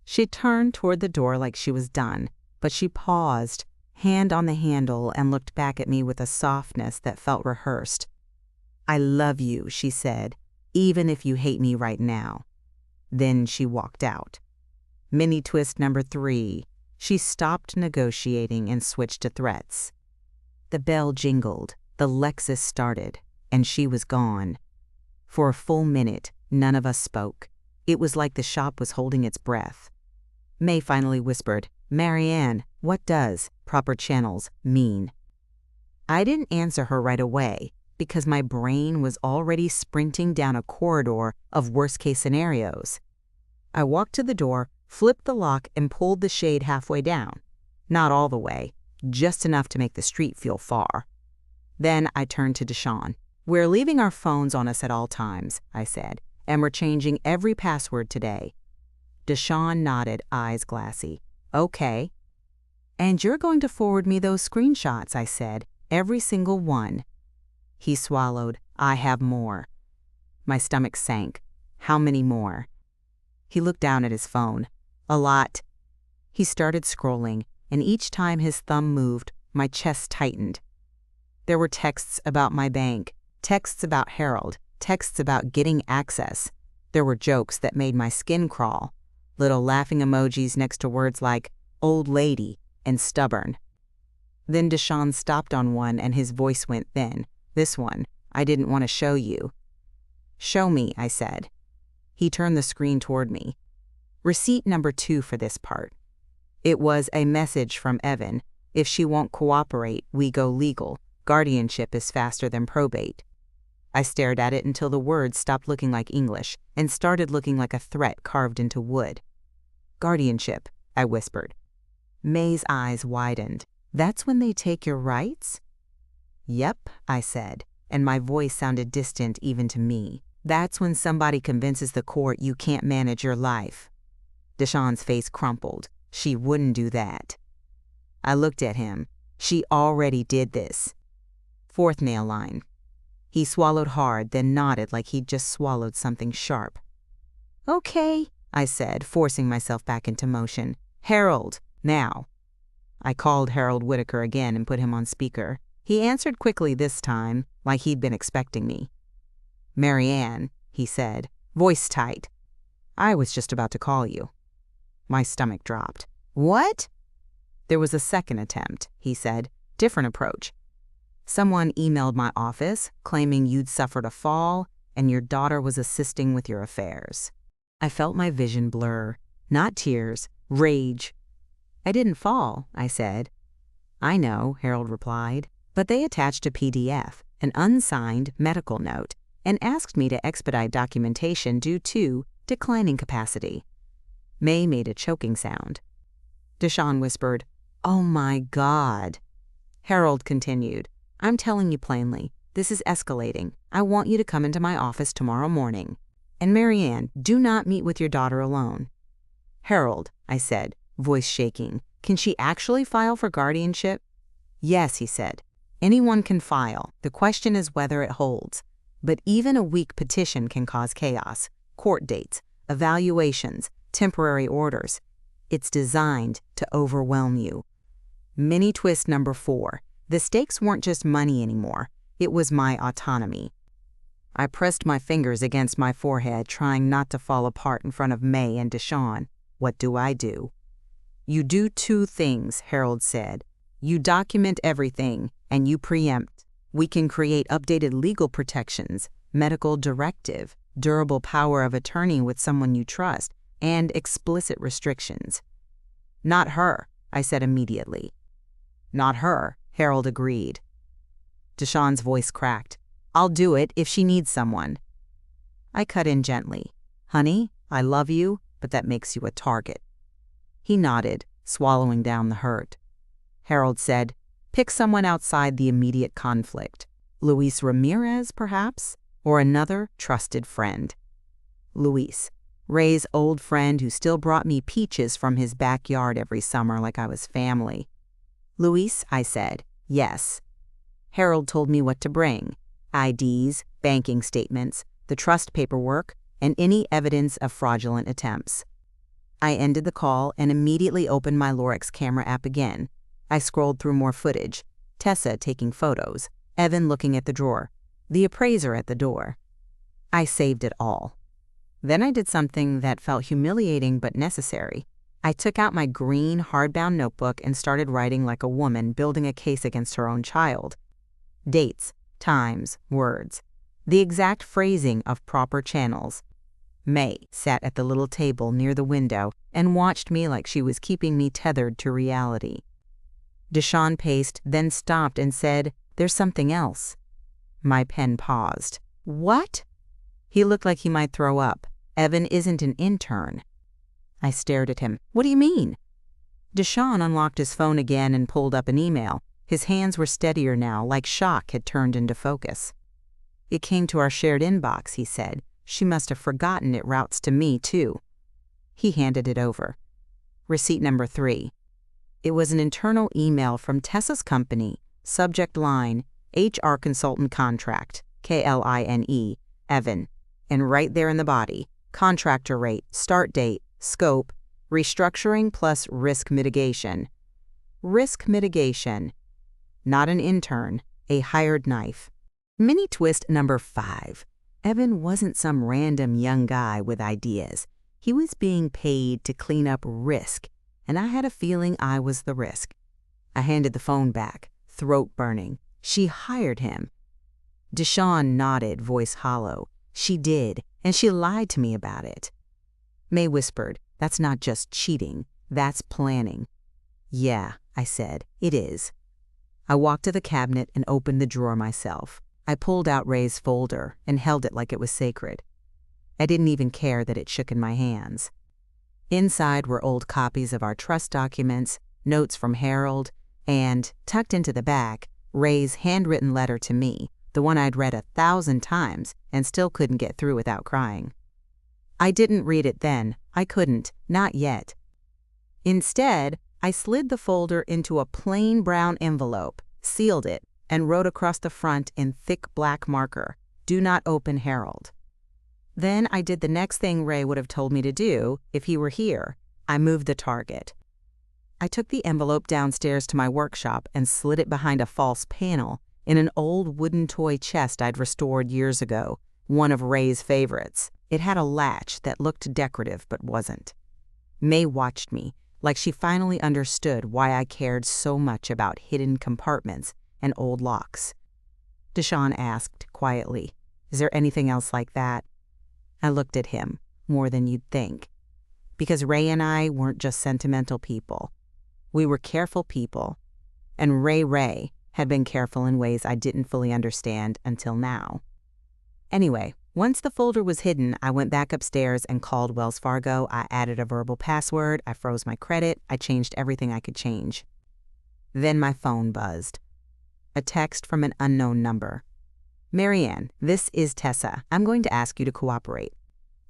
She turned toward the door like she was done, but she paused, hand on the handle, and looked back at me with a softness that felt rehearsed. "I love you," she said, "even if you hate me right now." Then she walked out. Mini twist number 3. She stopped negotiating and switched to threats. The bell jingled, the Lexus started, and she was gone. For a full minute, none of us spoke. It was like the shop was holding its breath. May finally whispered, "Marianne, what does proper channels mean?" I didn't answer her right away because my brain was already sprinting down a corridor of worst-case scenarios. I walked to the door, flipped the lock, and pulled the shade halfway down. Not all the way, just enough to make the street feel far. Then I turned to Deshawn. "We're leaving our phones on us at all times," I said, "and we're changing every password today." Deshawn nodded, eyes glassy. "Okay." "And you're going to forward me those screenshots," I said, "every single one." He swallowed. "I have more." My stomach sank. "How many more?" He looked down at his phone. "A lot." He started scrolling, and each time his thumb moved, my chest tightened. There were texts about my bank, texts about Harold, texts about getting access. There were jokes that made my skin crawl. Little laughing emojis next to words like old lady and stubborn. Then Deshawn stopped on one and his voice went thin. "This one, I didn't want to show you." "Show me," I said. He turned the screen toward me. Receipt number 2 for this part. It was a message from Evan. "If she won't cooperate, we go legal. Guardianship is faster than probate." I stared at it until the words stopped looking like English and started looking like a threat carved into wood. "Guardianship," I whispered. May's eyes widened. "That's when they take your rights?" "Yep," I said, and my voice sounded distant even to me. "That's when somebody convinces the court you can't manage your life." Deshawn's face crumpled. "She wouldn't do that." I looked at him. "She already did this." Fourth nail line. He swallowed hard, then nodded like he'd just swallowed something sharp. "Okay," I said, forcing myself back into motion. "Harold, now." I called Harold Whitaker again and put him on speaker. He answered quickly this time, like he'd been expecting me. "Marianne," he said, voice tight. "I was just about to call you." My stomach dropped. "What?" "There was a second attempt," he said. "Different approach. Someone emailed my office claiming you'd suffered a fall and your daughter was assisting with your affairs." I felt my vision blur. Not tears, rage. "I didn't fall," I said. "I know," Harold replied, "but they attached a PDF, an unsigned medical note, and asked me to expedite documentation due to declining capacity." May made a choking sound. Deshawn whispered, "Oh my God." Harold continued, "I'm telling you plainly, this is escalating. I want you to come into my office tomorrow morning. And Marianne, do not meet with your daughter alone." "Harold," I said, voice shaking, "can she actually file for guardianship?" "Yes," he said. "Anyone can file. The question is whether it holds. But even a weak petition can cause chaos. Court dates, evaluations, temporary orders. It's designed to overwhelm you." Mini twist number 4. The stakes weren't just money anymore. It was my autonomy. I pressed my fingers against my forehead, trying not to fall apart in front of May and Deshawn. What do I do? "You do 2 things," Harold said. "You document everything, and you preempt. We can create updated legal protections, medical directive, durable power of attorney with someone you trust, and explicit restrictions." "Not her," I said immediately. "Not her," Harold agreed. Deshawn's voice cracked. "I'll do it if she needs someone." I cut in gently. "Honey, I love you, but that makes you a target." He nodded, swallowing down the hurt. Harold said, "Pick someone outside the immediate conflict. Luis Ramirez, perhaps? Or another trusted friend." Luis, Ray's old friend who still brought me peaches from his backyard every summer like I was family. "Luis," I said, "yes." Harold told me what to bring: IDs, banking statements, the trust paperwork, and any evidence of fraudulent attempts. I ended the call and immediately opened my Lorex camera app again. I scrolled through more footage: Tessa taking photos, Evan looking at the drawer, the appraiser at the door. I saved it all. Then I did something that felt humiliating but necessary. I took out my green, hardbound notebook and started writing like a woman building a case against her own child. Dates, times, words, the exact phrasing of proper channels. May sat at the little table near the window and watched me like she was keeping me tethered to reality. Deshawn paced, then stopped and said, "There's something else." My pen paused. "What?" He looked like he might throw up. "Evan isn't an intern." I stared at him. "What do you mean?" Deshawn unlocked his phone again and pulled up an email. His hands were steadier now, like shock had turned into focus. "It came to our shared inbox," he said. "She must have forgotten it routes to me, too." He handed it over. Receipt number 3. It was an internal email from Tessa's company, subject line, HR consultant contract, KLINE, Evan, and right there in the body, contractor rate, start date, scope, restructuring plus risk mitigation. Risk mitigation. Not an intern, a hired knife. Mini twist number 5. Evan wasn't some random young guy with ideas. He was being paid to clean up risk, and I had a feeling I was the risk. I handed the phone back, throat burning. She hired him. Deshawn nodded, voice hollow. She did, and she lied to me about it. May whispered, "That's not just cheating, that's planning." "Yeah," I said, "it is." I walked to the cabinet and opened the drawer myself. I pulled out Ray's folder and held it like it was sacred. I didn't even care that it shook in my hands. Inside were old copies of our trust documents, notes from Harold, and, tucked into the back, Ray's handwritten letter to me, the one I'd read 1,000 times and still couldn't get through without crying. I didn't read it then. I couldn't, not yet. Instead, I slid the folder into a plain brown envelope, sealed it, and wrote across the front in thick black marker, "Do not open, Harold." Then I did the next thing Ray would have told me to do if he were here. I moved the target. I took the envelope downstairs to my workshop and slid it behind a false panel in an old wooden toy chest I'd restored years ago, one of Ray's favorites. It had a latch that looked decorative but wasn't. May watched me, like she finally understood why I cared so much about hidden compartments and old locks. Deshawn asked quietly, "Is there anything else like that?" I looked at him, more than you'd think. Because Ray and I weren't just sentimental people. We were careful people, and Ray had been careful in ways I didn't fully understand until now. Anyway, once the folder was hidden, I went back upstairs and called Wells Fargo. I added a verbal password, I froze my credit, I changed everything I could change. Then my phone buzzed. A text from an unknown number. Marianne, this is Tessa. I'm going to ask you to cooperate.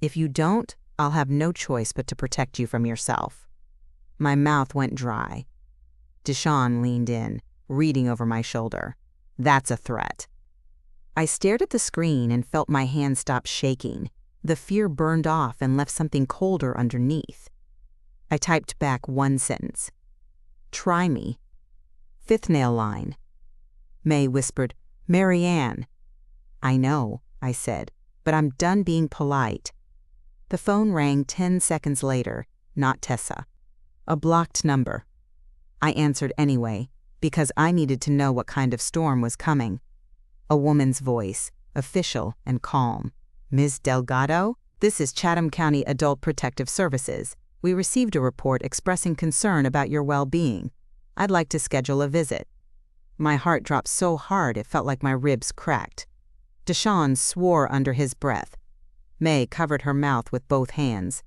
If you don't, I'll have no choice but to protect you from yourself." My mouth went dry. Deshawn leaned in, reading over my shoulder. "That's a threat." I stared at the screen and felt my hand stop shaking. The fear burned off and left something colder underneath. I typed back one sentence. "Try me." Fifth nail line. May whispered, "Marianne." "I know," I said, "but I'm done being polite." The phone rang 10 seconds later, not Tessa. A blocked number. I answered anyway, because I needed to know what kind of storm was coming. A woman's voice, official and calm. "Ms. Delgado, this is Chatham County Adult Protective Services. We received a report expressing concern about your well-being. I'd like to schedule a visit." My heart dropped so hard it felt like my ribs cracked. Deshawn swore under his breath. May covered her mouth with both hands.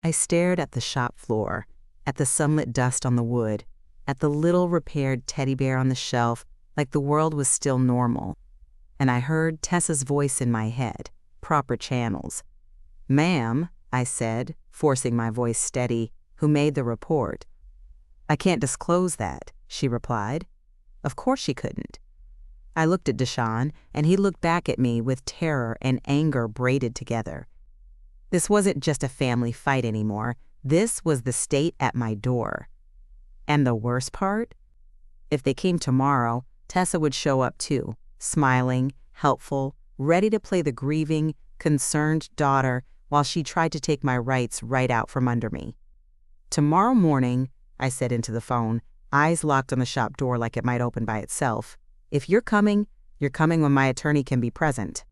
I stared at the shop floor, at the sunlit dust on the wood, at the little repaired teddy bear on the shelf, like the world was still normal. And I heard Tessa's voice in my head, proper channels. "Ma'am," I said, forcing my voice steady, "who made the report?" "I can't disclose that," she replied. Of course she couldn't. I looked at Deshawn, and he looked back at me with terror and anger braided together. This wasn't just a family fight anymore. This was the state at my door. And the worst part? If they came tomorrow, Tessa would show up too, smiling, helpful, ready to play the grieving, concerned daughter while she tried to take my rights right out from under me. "Tomorrow morning," I said into the phone, eyes locked on the shop door like it might open by itself. "If you're coming when my attorney can be present."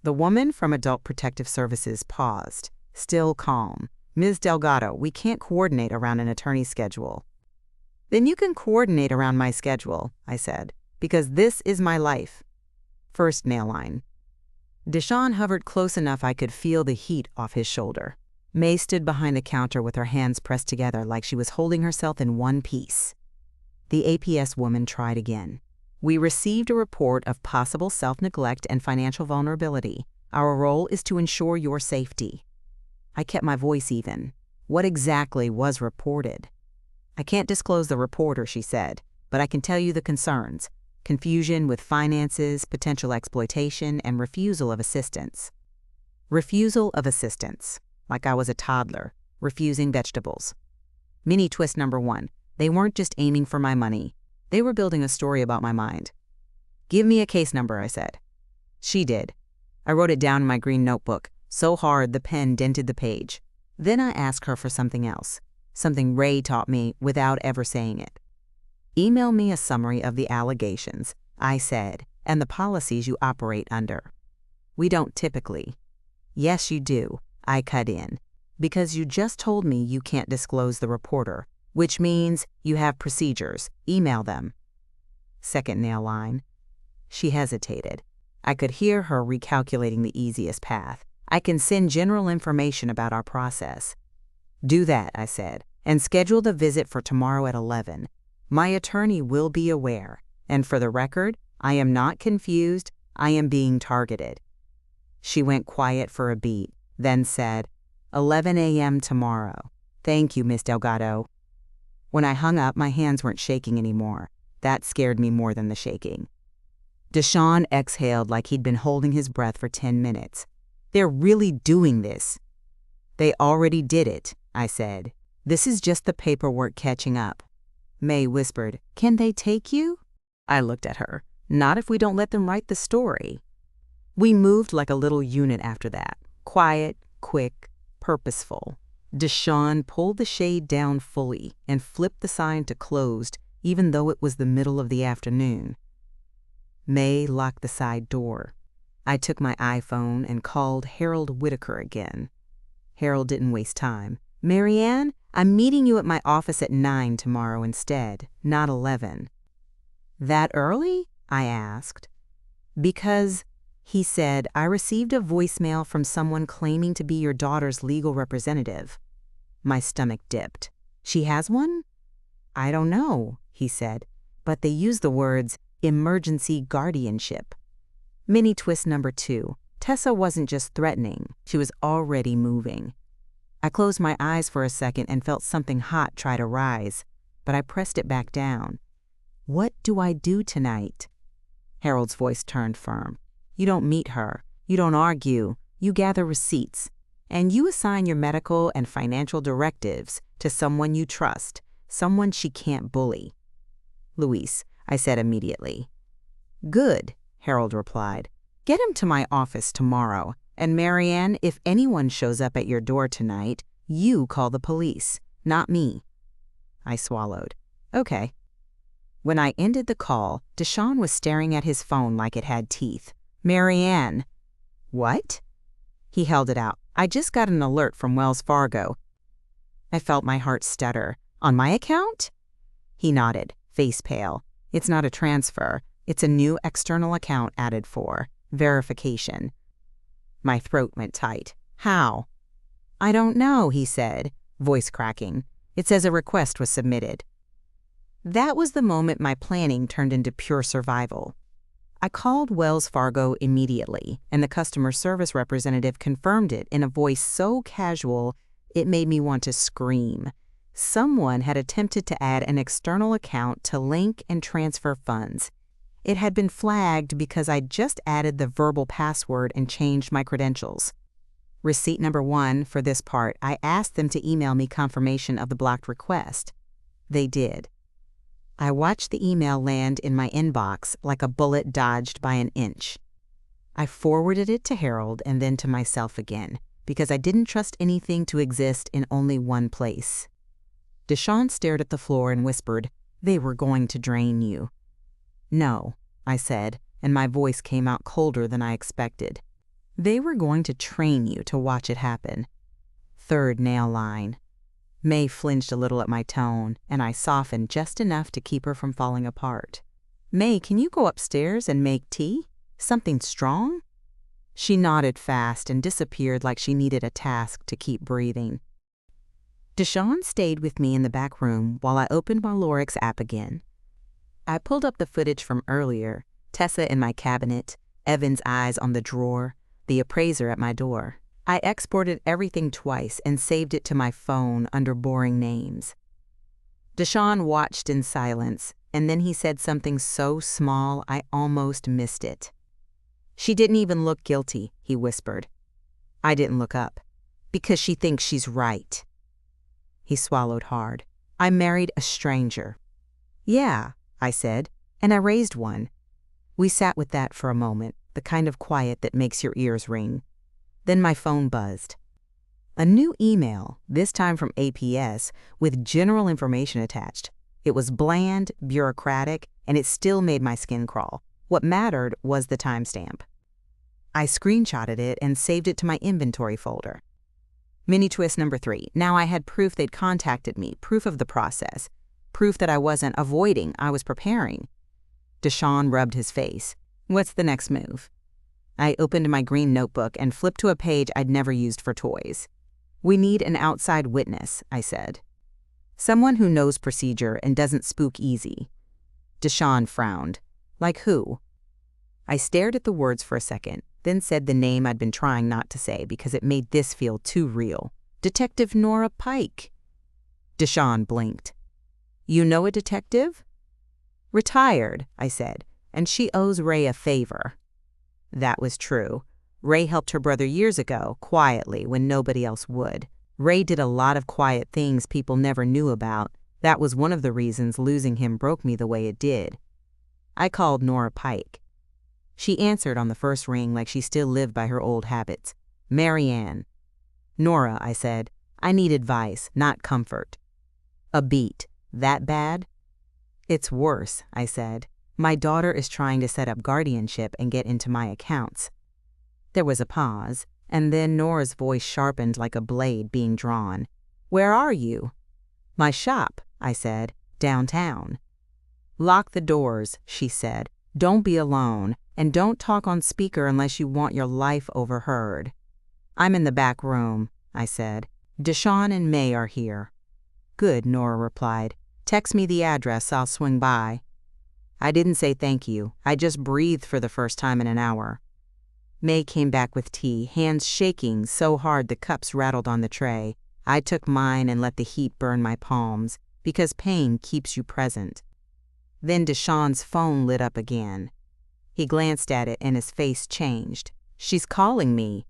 The woman from Adult Protective Services paused, still calm. "Ms. Delgado, we can't coordinate around an attorney's schedule." "Then you can coordinate around my schedule," I said, "because this is my life." First nail line. Deshawn hovered close enough I could feel the heat off his shoulder. May stood behind the counter with her hands pressed together like she was holding herself in one piece. The APS woman tried again. "We received a report of possible self-neglect and financial vulnerability. Our role is to ensure your safety." I kept my voice even. What exactly was reported? "I can't disclose the reporter," she said, "but I can tell you the concerns. Confusion with finances, potential exploitation, and refusal of assistance." Refusal of assistance. Like I was a toddler, refusing vegetables. Mini twist number 1. They weren't just aiming for my money. They were building a story about my mind. "Give me a case number," I said. She did. I wrote it down in my green notebook, so hard the pen dented the page. Then I asked her for something else, something Ray taught me without ever saying it. "Email me a summary of the allegations," I said, "and the policies you operate under." "We don't typically." "Yes, you do," I cut in, "because you just told me you can't disclose the reporter, which means you have procedures. Email them." Second nail line. She hesitated. I could hear her recalculating the easiest path. "I can send general information about our process." "Do that," I said, "and schedule the visit for tomorrow at 11. My attorney will be aware, and for the record, I am not confused, I am being targeted." She went quiet for a beat, then said, 11 a.m. tomorrow. "Thank you, Miss Delgado." When I hung up, my hands weren't shaking anymore. That scared me more than the shaking. Deshawn exhaled like he'd been holding his breath for 10 minutes. "They're really doing this." "They already did it," I said. "This is just the paperwork catching up." May whispered, "Can they take you?" I looked at her. "Not if we don't let them write the story." We moved like a little unit after that. Quiet, quick, purposeful. Deshawn pulled the shade down fully and flipped the sign to closed, even though it was the middle of the afternoon. May locked the side door. I took my iPhone and called Harold Whitaker again. Harold didn't waste time. "Marianne, I'm meeting you at my office at 9 tomorrow instead, not 11. "That early?" I asked. "Because," he said, "I received a voicemail from someone claiming to be your daughter's legal representative." My stomach dipped. "She has one?" "I don't know," he said, "but they use the words emergency guardianship." Mini twist number 2. Tessa wasn't just threatening, she was already moving. I closed my eyes for a second and felt something hot try to rise, but I pressed it back down. What do I do tonight? Harold's voice turned firm. You don't meet her. You don't argue. You gather receipts. And you assign your medical and financial directives to someone you trust, someone she can't bully. Luis, I said immediately. Good, Harold replied. Get him to my office tomorrow. And Marianne, if anyone shows up at your door tonight, you call the police, not me. I swallowed. Okay. When I ended the call, Deshaun was staring at his phone like it had teeth. Marianne. What? He held it out. I just got an alert from Wells Fargo. I felt my heart stutter. On my account? He nodded, face pale. It's not a transfer. It's a new external account added for verification. My throat went tight. How? I don't know, he said, voice cracking. It says a request was submitted. That was the moment my planning turned into pure survival. I called Wells Fargo immediately, and the customer service representative confirmed it in a voice so casual it made me want to scream. Someone had attempted to add an external account to link and transfer funds. It had been flagged because I'd just added the verbal password and changed my credentials. Receipt number 1 for this part, I asked them to email me confirmation of the blocked request. They did. I watched the email land in my inbox like a bullet dodged by an inch. I forwarded it to Harold and then to myself again, because I didn't trust anything to exist in only one place. Deshaun stared at the floor and whispered, "They were going to drain you." "No," I said, and my voice came out colder than I expected. "They were going to train you to watch it happen." Third nail line. May flinched a little at my tone, and I softened just enough to keep her from falling apart. "May, can you go upstairs and make tea? Something strong?" She nodded fast and disappeared like she needed a task to keep breathing. Deshaun stayed with me in the back room while I opened my Lorix app again. I pulled up the footage from earlier, Tessa in my cabinet, Evan's eyes on the drawer, the appraiser at my door. I exported everything twice and saved it to my phone under boring names. Deshaun watched in silence, and then he said something so small I almost missed it. "She didn't even look guilty," he whispered. I didn't look up. "Because she thinks she's right." He swallowed hard. "I married a stranger." "Yeah," I said, "and I raised one." We sat with that for a moment, the kind of quiet that makes your ears ring. Then my phone buzzed. A new email, this time from APS, with general information attached. It was bland, bureaucratic, and it still made my skin crawl. What mattered was the timestamp. I screenshotted it and saved it to my inventory folder. Mini twist number 3. Now I had proof they'd contacted me, proof of the process, proof that I wasn't avoiding, I was preparing. Deshaun rubbed his face. "What's the next move?" I opened my green notebook and flipped to a page I'd never used for toys. "We need an outside witness," I said. "Someone who knows procedure and doesn't spook easy." Deshaun frowned. "Like who?" I stared at the words for a second, then said the name I'd been trying not to say because it made this feel too real. "Detective Nora Pike." Deshaun blinked. "You know a detective?" "Retired," I said, "and she owes Ray a favor." That was true. Ray helped her brother years ago, quietly, when nobody else would. Ray did a lot of quiet things people never knew about. That was one of the reasons losing him broke me the way it did. I called Nora Pike. She answered on the first ring like she still lived by her old habits. "Marianne." "Nora," I said, "I need advice, not comfort." A beat. "That bad?" "It's worse," I said. "My daughter is trying to set up guardianship and get into my accounts." There was a pause, and then Nora's voice sharpened like a blade being drawn. "Where are you?" "My shop," I said, "downtown." "Lock the doors," she said. "Don't be alone, and don't talk on speaker unless you want your life overheard." "I'm in the back room," I said. "Deshaun and May are here." "Good," Nora replied. "Text me the address, I'll swing by." I didn't say thank you. I just breathed for the first time in an hour. May came back with tea, hands shaking so hard the cups rattled on the tray. I took mine and let the heat burn my palms, because pain keeps you present. Then Deshawn's phone lit up again. He glanced at it and his face changed. "She's calling me."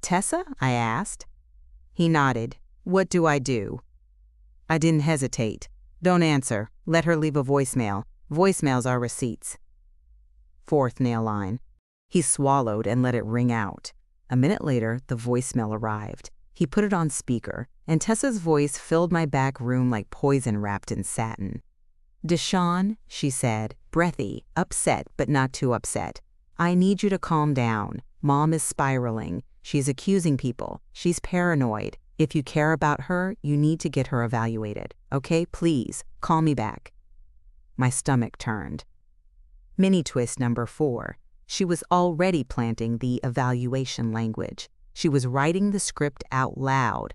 "Tessa?" I asked. He nodded. "What do I do?" I didn't hesitate. "Don't answer. Let her leave a voicemail. Voicemails are receipts." Fourth nail line. He swallowed and let it ring out. A minute later, the voicemail arrived. He put it on speaker, and Tessa's voice filled my back room like poison wrapped in satin. "Deshawn," she said, breathy, upset but not too upset. "I need you to calm down. Mom is spiraling. She's accusing people. She's paranoid. If you care about her, you need to get her evaluated. Okay, please, call me back." My stomach turned. Mini twist number 4. She was already planting the evaluation language. She was writing the script out loud.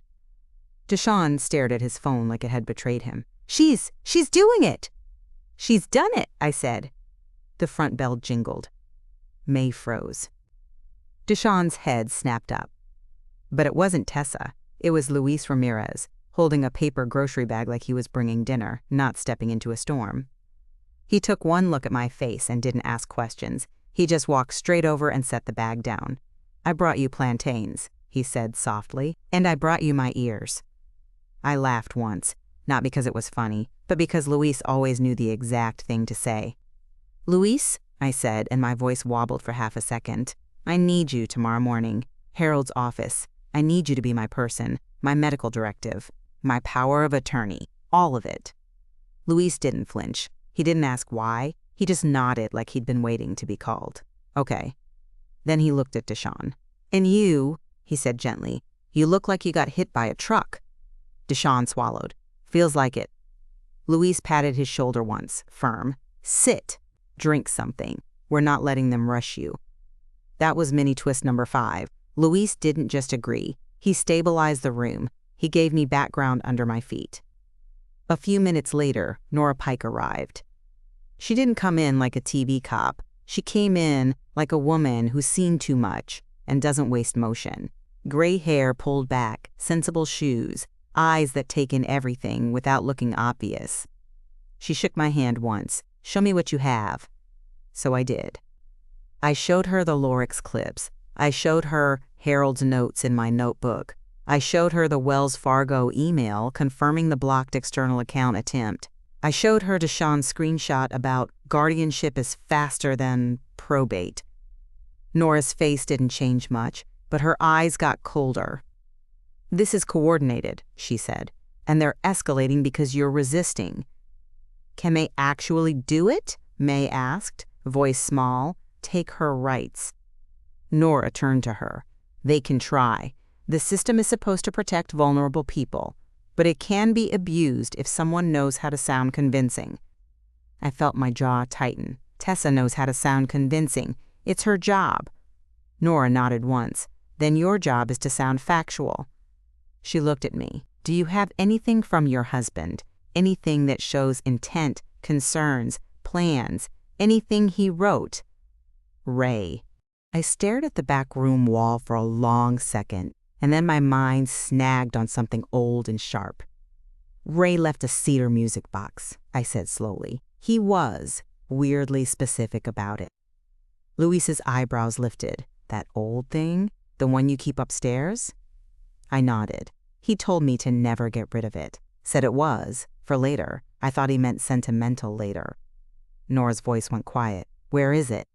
Deshawn stared at his phone like it had betrayed him. She's doing it!" "She's done it," I said. The front bell jingled. May froze. Deshawn's head snapped up. But it wasn't Tessa. It was Luis Ramirez, holding a paper grocery bag like he was bringing dinner, not stepping into a storm. He took one look at my face and didn't ask questions. He just walked straight over and set the bag down. "I brought you plantains," he said softly, "and I brought you my ears." I laughed once, not because it was funny, but because Luis always knew the exact thing to say. "Luis," I said, and my voice wobbled for half a second, "I need you tomorrow morning. Harold's office. I need you to be my person, my medical directive, my power of attorney, all of it." Luis didn't flinch. He didn't ask why. He just nodded like he'd been waiting to be called. "Okay." Then he looked at Deshawn. "And you," he said gently, "you look like you got hit by a truck." Deshawn swallowed. "Feels like it." Luis patted his shoulder once, firm. "Sit. Drink something. We're not letting them rush you." That was mini twist number 5. Luis didn't just agree. He stabilized the room. He gave me background under my feet. A few minutes later, Nora Pike arrived. She didn't come in like a TV cop. She came in like a woman who's seen too much and doesn't waste motion. Gray hair pulled back, sensible shoes, eyes that take in everything without looking obvious. She shook my hand once. "Show me what you have." So I did. I showed her the Lorix clips. I showed her Harold's notes in my notebook. I showed her the Wells Fargo email confirming the blocked external account attempt. I showed her Deshawn's screenshot about guardianship is faster than probate. Nora's face didn't change much, but her eyes got colder. "This is coordinated," she said, "and they're escalating because you're resisting." "Can they actually do it?" May asked, voice small. "Take her rights." Nora turned to her. "They can try. The system is supposed to protect vulnerable people, but it can be abused if someone knows how to sound convincing." I felt my jaw tighten. Tessa knows how to sound convincing. It's her job. Nora nodded once. "Then your job is to sound factual." She looked at me. "Do you have anything from your husband? Anything that shows intent, concerns, plans, anything he wrote?" "Ray." I stared at the back room wall for a long second, and then my mind snagged on something old and sharp. "Ray left a cedar music box," I said slowly. "He was weirdly specific about it." Luis's eyebrows lifted. "That old thing? The one you keep upstairs?" I nodded. "He told me to never get rid of it. Said it was, for later. I thought he meant sentimental later." Nora's voice went quiet. "Where is it?"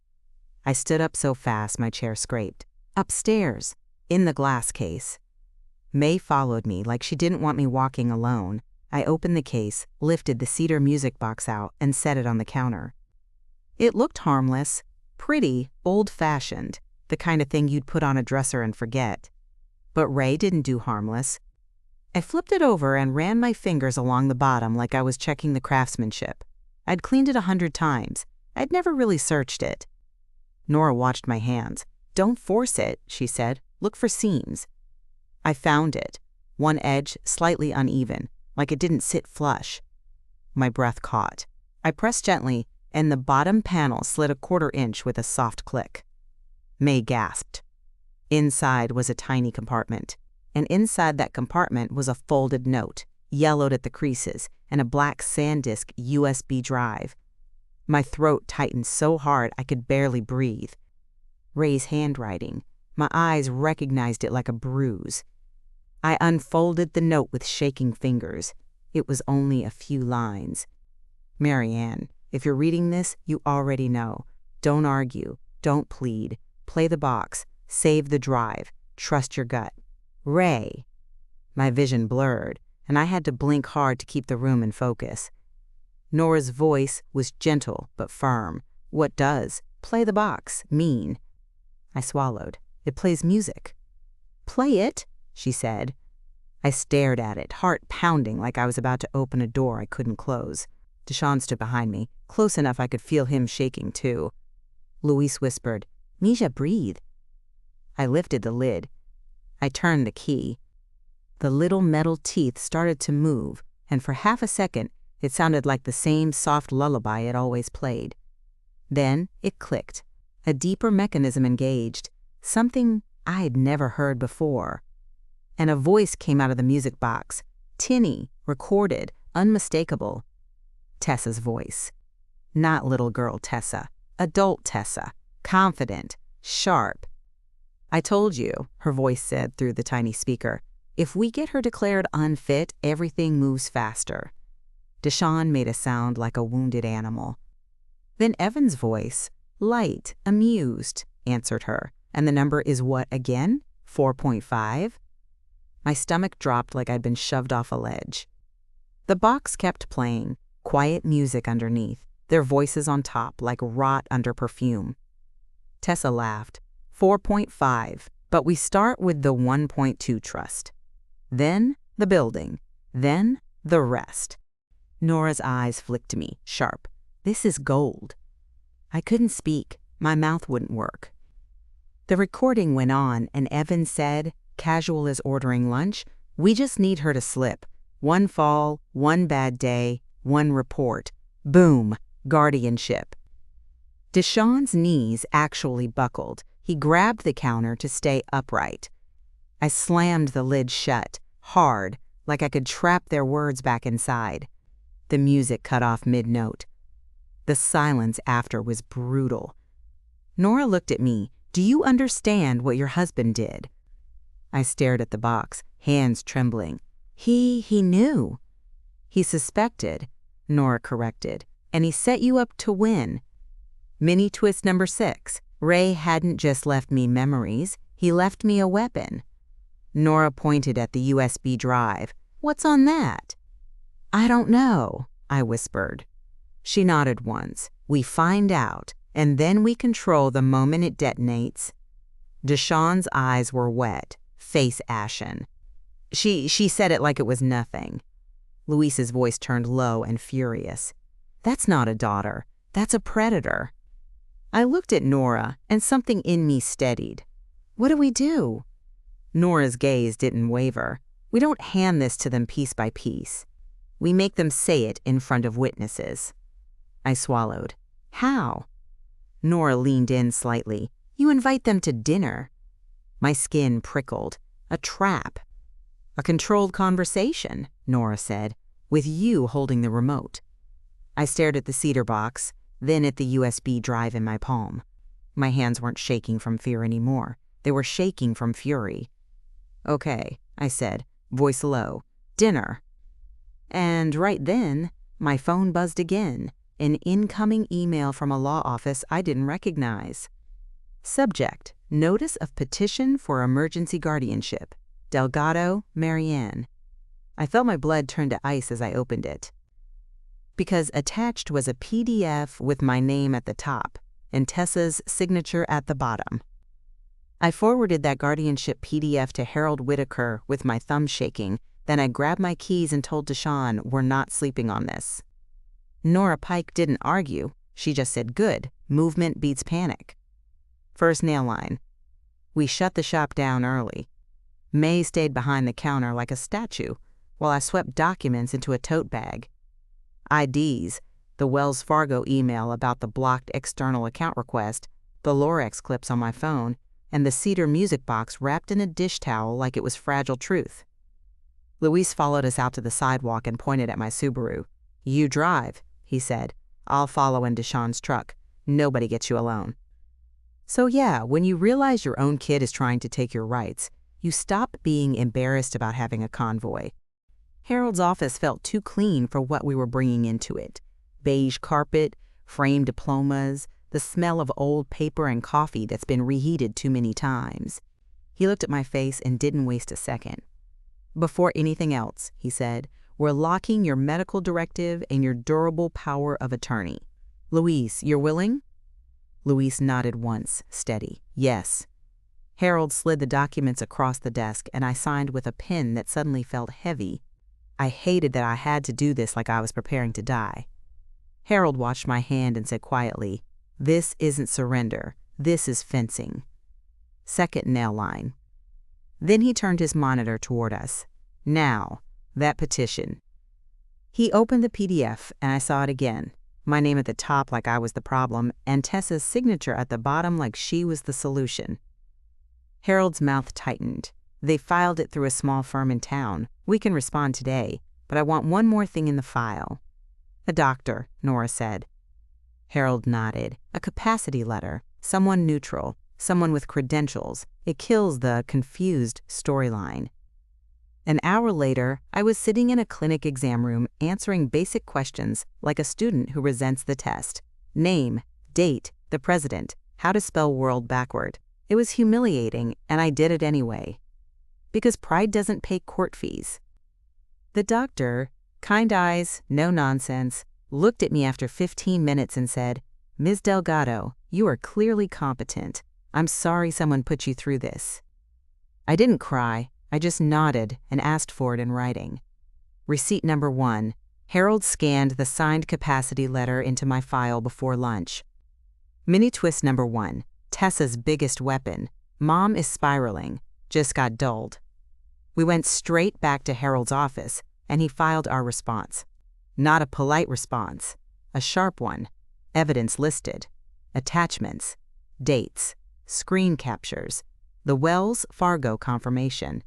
I stood up so fast my chair scraped. "Upstairs, in the glass case." May followed me like she didn't want me walking alone. I opened the case, lifted the cedar music box out, and set it on the counter. It looked harmless, pretty, old-fashioned, the kind of thing you'd put on a dresser and forget. But Ray didn't do harmless. I flipped it over and ran my fingers along the bottom like I was checking the craftsmanship. I'd cleaned it 100 times. I'd never really searched it. Nora watched my hands. "Don't force it," she said. "Look for seams." I found it. One edge slightly uneven, like it didn't sit flush. My breath caught. I pressed gently, and the bottom panel slid a quarter-inch with a soft click. May gasped. Inside was a tiny compartment, and inside that compartment was a folded note, yellowed at the creases, and a black SanDisk USB drive. My throat tightened so hard I could barely breathe. Ray's handwriting. My eyes recognized it like a bruise. I unfolded the note with shaking fingers. It was only a few lines. Marianne, if you're reading this, you already know. Don't argue. Don't plead. Play the box. Save the drive. Trust your gut. Ray. My vision blurred, and I had to blink hard to keep the room in focus. Nora's voice was gentle but firm. What does play the box mean? I swallowed. It plays music. Play it, she said. I stared at it, heart pounding like I was about to open a door I couldn't close. Deshawn stood behind me, close enough I could feel him shaking too. Luis whispered, "Misha, breathe." I lifted the lid. I turned the key. The little metal teeth started to move, and for half a second, it sounded like the same soft lullaby it always played. Then it clicked. A deeper mechanism engaged, something I had never heard before. And a voice came out of the music box, tinny, recorded, unmistakable. Tessa's voice. Not little girl Tessa, adult Tessa, confident, sharp. "I told you," her voice said through the tiny speaker, "if we get her declared unfit, everything moves faster." Deshawn made a sound like a wounded animal. Then Evan's voice, light, amused, answered her. "And the number is what again? 4.5? My stomach dropped like I'd been shoved off a ledge. The box kept playing, quiet music underneath, their voices on top like rot under perfume. Tessa laughed. 4.5, but we start with the 1.2 trust. Then the building. Then the rest. Nora's eyes flicked to me, sharp. This is gold. I couldn't speak. My mouth wouldn't work. The recording went on, and Evan said, casual as ordering lunch, "We just need her to slip. One fall, one bad day, one report. Boom, guardianship." Deshawn's knees actually buckled. He grabbed the counter to stay upright. I slammed the lid shut, hard, like I could trap their words back inside. The music cut off mid-note. The silence after was brutal. Nora looked at me. "Do you understand what your husband did?" I stared at the box, hands trembling. He knew. "He suspected," Nora corrected, "and he set you up to win." Mini twist number 6. Ray hadn't just left me memories, he left me a weapon. Nora pointed at the USB drive. "What's on that?" "I don't know," I whispered. She nodded once. "We find out, and then we control the moment it detonates." Deshawn's eyes were wet, face ashen. She said it like it was nothing. Luis's voice turned low and furious. "That's not a daughter. That's a predator." I looked at Nora, and something in me steadied. "What do we do?" Nora's gaze didn't waver. "We don't hand this to them piece by piece. We make them say it in front of witnesses." I swallowed. "How?" Nora leaned in slightly. "You invite them to dinner." My skin prickled. "A trap." "A controlled conversation," Nora said, "with you holding the remote." I stared at the cedar box, then at the USB drive in my palm. My hands weren't shaking from fear anymore. They were shaking from fury. "Okay," I said, voice low. "Dinner." And right then, my phone buzzed again. An incoming email from a law office I didn't recognize. Subject: Notice of Petition for Emergency Guardianship. Delgado, Marianne. I felt my blood turn to ice as I opened it, because attached was a PDF with my name at the top and Tessa's signature at the bottom. I forwarded that guardianship PDF to Harold Whitaker with my thumb shaking. Then I grabbed my keys and told Deshawn we're not sleeping on this. Nora Pike didn't argue. She just said, "Good. Movement beats panic." First nail line. We shut the shop down early. May stayed behind the counter like a statue while I swept documents into a tote bag. IDs, the Wells Fargo email about the blocked external account request, the Lorex clips on my phone, and the cedar music box wrapped in a dish towel like it was fragile truth. Luis followed us out to the sidewalk and pointed at my Subaru. "You drive," he said. "I'll follow in Deshawn's truck. Nobody gets you alone." So yeah, when you realize your own kid is trying to take your rights, you stop being embarrassed about having a convoy. Harold's office felt too clean for what we were bringing into it. Beige carpet, framed diplomas, the smell of old paper and coffee that's been reheated too many times. He looked at my face and didn't waste a second. "Before anything else," he said, "we're locking your medical directive and your durable power of attorney. Luis, you're willing?" Luis nodded once, steady. "Yes." Harold slid the documents across the desk, and I signed with a pen that suddenly felt heavy. I hated that I had to do this like I was preparing to die. Harold watched my hand and said quietly, "This isn't surrender. This is fencing." Second nail line. Then he turned his monitor toward us. "Now, that petition." He opened the PDF, and I saw it again. My name at the top like I was the problem, and Tessa's signature at the bottom like she was the solution. Harold's mouth tightened. "They filed it through a small firm in town. We can respond today, but I want one more thing in the file." "A doctor," Nora said. Harold nodded. "A capacity letter. Someone neutral. Someone with credentials. It kills the confused storyline." An hour later, I was sitting in a clinic exam room answering basic questions like a student who resents the test. Name, date, the president, how to spell world backward. It was humiliating, and I did it anyway. Because pride doesn't pay court fees. The doctor, kind eyes, no nonsense, looked at me after 15 minutes and said, "Ms. Delgado, you are clearly competent. I'm sorry someone put you through this." I didn't cry. I just nodded and asked for it in writing. Receipt number 1. Harold scanned the signed capacity letter into my file before lunch. Mini twist number 1. Tessa's biggest weapon. Mom is spiraling. Just got dulled. We went straight back to Harold's office, and he filed our response. Not a polite response. A sharp one. Evidence listed. Attachments. Dates. Screen captures. The Wells Fargo confirmation.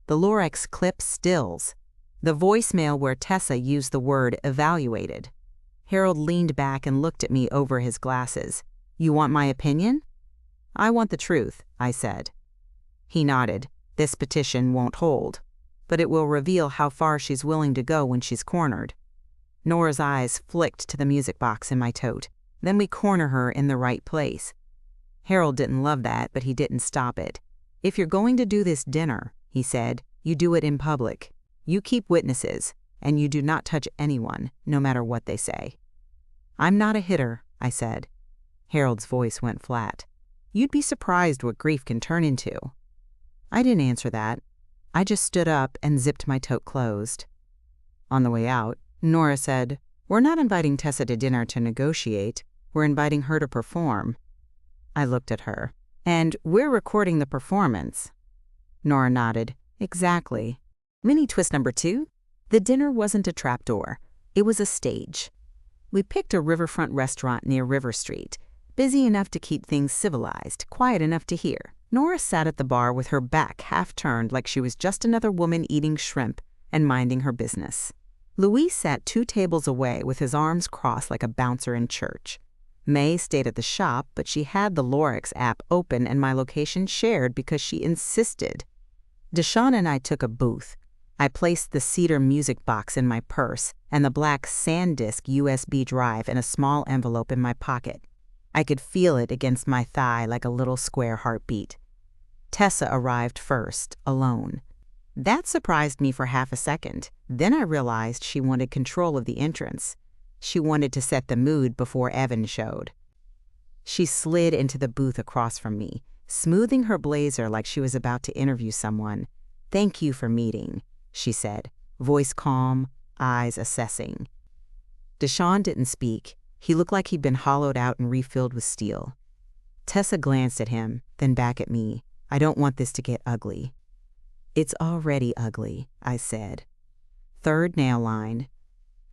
The Lorex clip stills. The voicemail where Tessa used the word evaluated. Harold leaned back and looked at me over his glasses. "You want my opinion?" "I want the truth," I said. He nodded. "This petition won't hold, but it will reveal how far she's willing to go when she's cornered." Nora's eyes flicked to the music box in my tote. "Then we corner her in the right place." Harold didn't love that, but he didn't stop it. "If you're going to do this dinner," he said, "you do it in public. You keep witnesses, and you do not touch anyone, no matter what they say." "I'm not a hitter," I said. Harold's voice went flat. "You'd be surprised what grief can turn into." I didn't answer that. I just stood up and zipped my tote closed. On the way out, Nora said, "We're not inviting Tessa to dinner to negotiate. We're inviting her to perform." I looked at her. "And we're recording the performance." Nora nodded. "Exactly." Mini twist number 2. The dinner wasn't a trapdoor. It was a stage. We picked a riverfront restaurant near River Street, busy enough to keep things civilized, quiet enough to hear. Nora sat at the bar with her back half turned like she was just another woman eating shrimp and minding her business. Luis sat 2 tables away with his arms crossed like a bouncer in church. May stayed at the shop, but she had the Lorex app open and my location shared because she insisted. Deshawn and I took a booth. I placed the cedar music box in my purse and the black SanDisk USB drive in a small envelope in my pocket. I could feel it against my thigh like a little square heartbeat. Tessa arrived first, alone. That surprised me for half a second. Then I realized she wanted control of the entrance. She wanted to set the mood before Evan showed. She slid into the booth across from me, smoothing her blazer like she was about to interview someone. "Thank you for meeting," she said, voice calm, eyes assessing. Deshawn didn't speak. He looked like he'd been hollowed out and refilled with steel. Tessa glanced at him, then back at me. "I don't want this to get ugly." "It's already ugly," I said. Third nail line.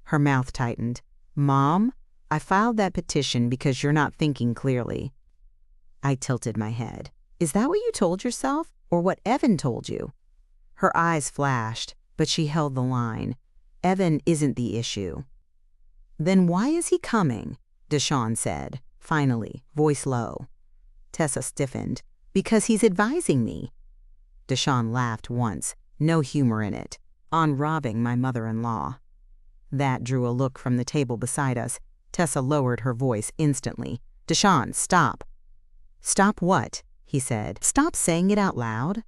Her mouth tightened. "Mom, I filed that petition because you're not thinking clearly. I tilted my head. Is that what you told yourself, or what Evan told you? Her eyes flashed, but she held the line. Evan isn't the issue. Then why is he coming? Deshawn said, finally, voice low. Tessa stiffened. Because he's advising me. Deshawn laughed once, no humor in it, on robbing my mother-in-law. That drew a look from the table beside us. Tessa lowered her voice instantly. Deshawn, stop. Stop what? He said. Stop saying it out loud.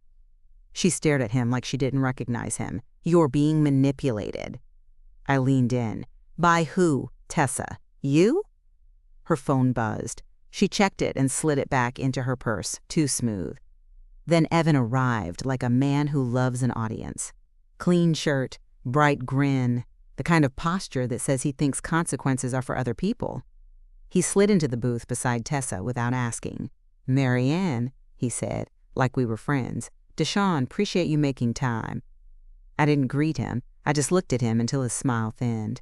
She stared at him like she didn't recognize him. You're being manipulated. I leaned in. By who, Tessa? You? Her phone buzzed. She checked it and slid it back into her purse, too smooth. Then Evan arrived like a man who loves an audience. Clean shirt, bright grin, the kind of posture that says he thinks consequences are for other people. He slid into the booth beside Tessa without asking. Marianne, he said, like we were friends. Deshawn, appreciate you making time. I didn't greet him. I just looked at him until his smile thinned.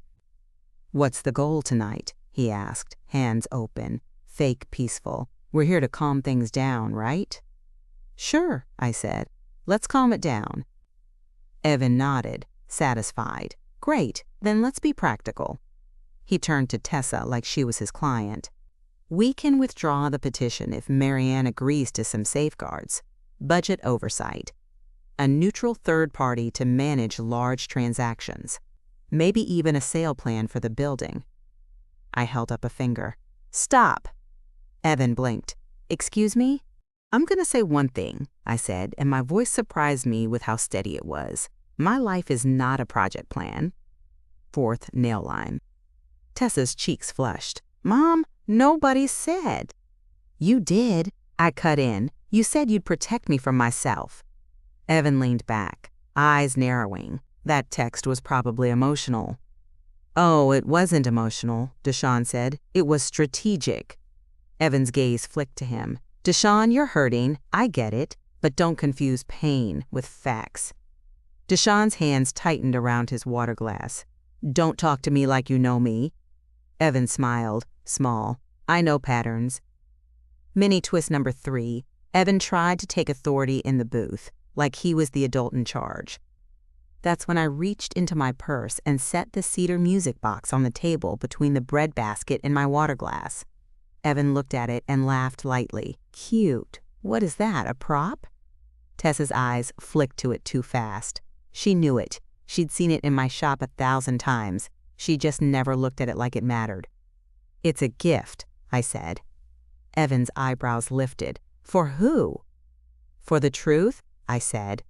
What's the goal tonight? He asked, hands open, fake peaceful. We're here to calm things down, right? Sure, I said. Let's calm it down. Evan nodded, satisfied. Great, then let's be practical. He turned to Tessa like she was his client. We can withdraw the petition if Marianne agrees to some safeguards. Budget oversight. A neutral third party to manage large transactions. Maybe even a sale plan for the building. I held up a finger. Stop. Evan blinked. Excuse me? I'm going to say one thing, I said, and my voice surprised me with how steady it was. My life is not a project plan. Fourth nail line. Tessa's cheeks flushed. Mom, nobody said. You did. I cut in. You said you'd protect me from myself. Evan leaned back, eyes narrowing. That text was probably emotional. Oh, it wasn't emotional, Deshawn said. It was strategic. Evan's gaze flicked to him. Deshawn, you're hurting. I get it. But don't confuse pain with facts. Deshawn's hands tightened around his water glass. Don't talk to me like you know me. Evan smiled, small. I know patterns. Mini twist number 3. Evan tried to take authority in the booth, like he was the adult in charge. That's when I reached into my purse and set the cedar music box on the table between the bread basket and my water glass. Evan looked at it and laughed lightly. Cute. What is that, a prop? Tessa's eyes flicked to it too fast. She knew it. She'd seen it in my shop 1,000 times. She just never looked at it like it mattered. It's a gift, I said. Evan's eyebrows lifted. For who? For the truth, I said.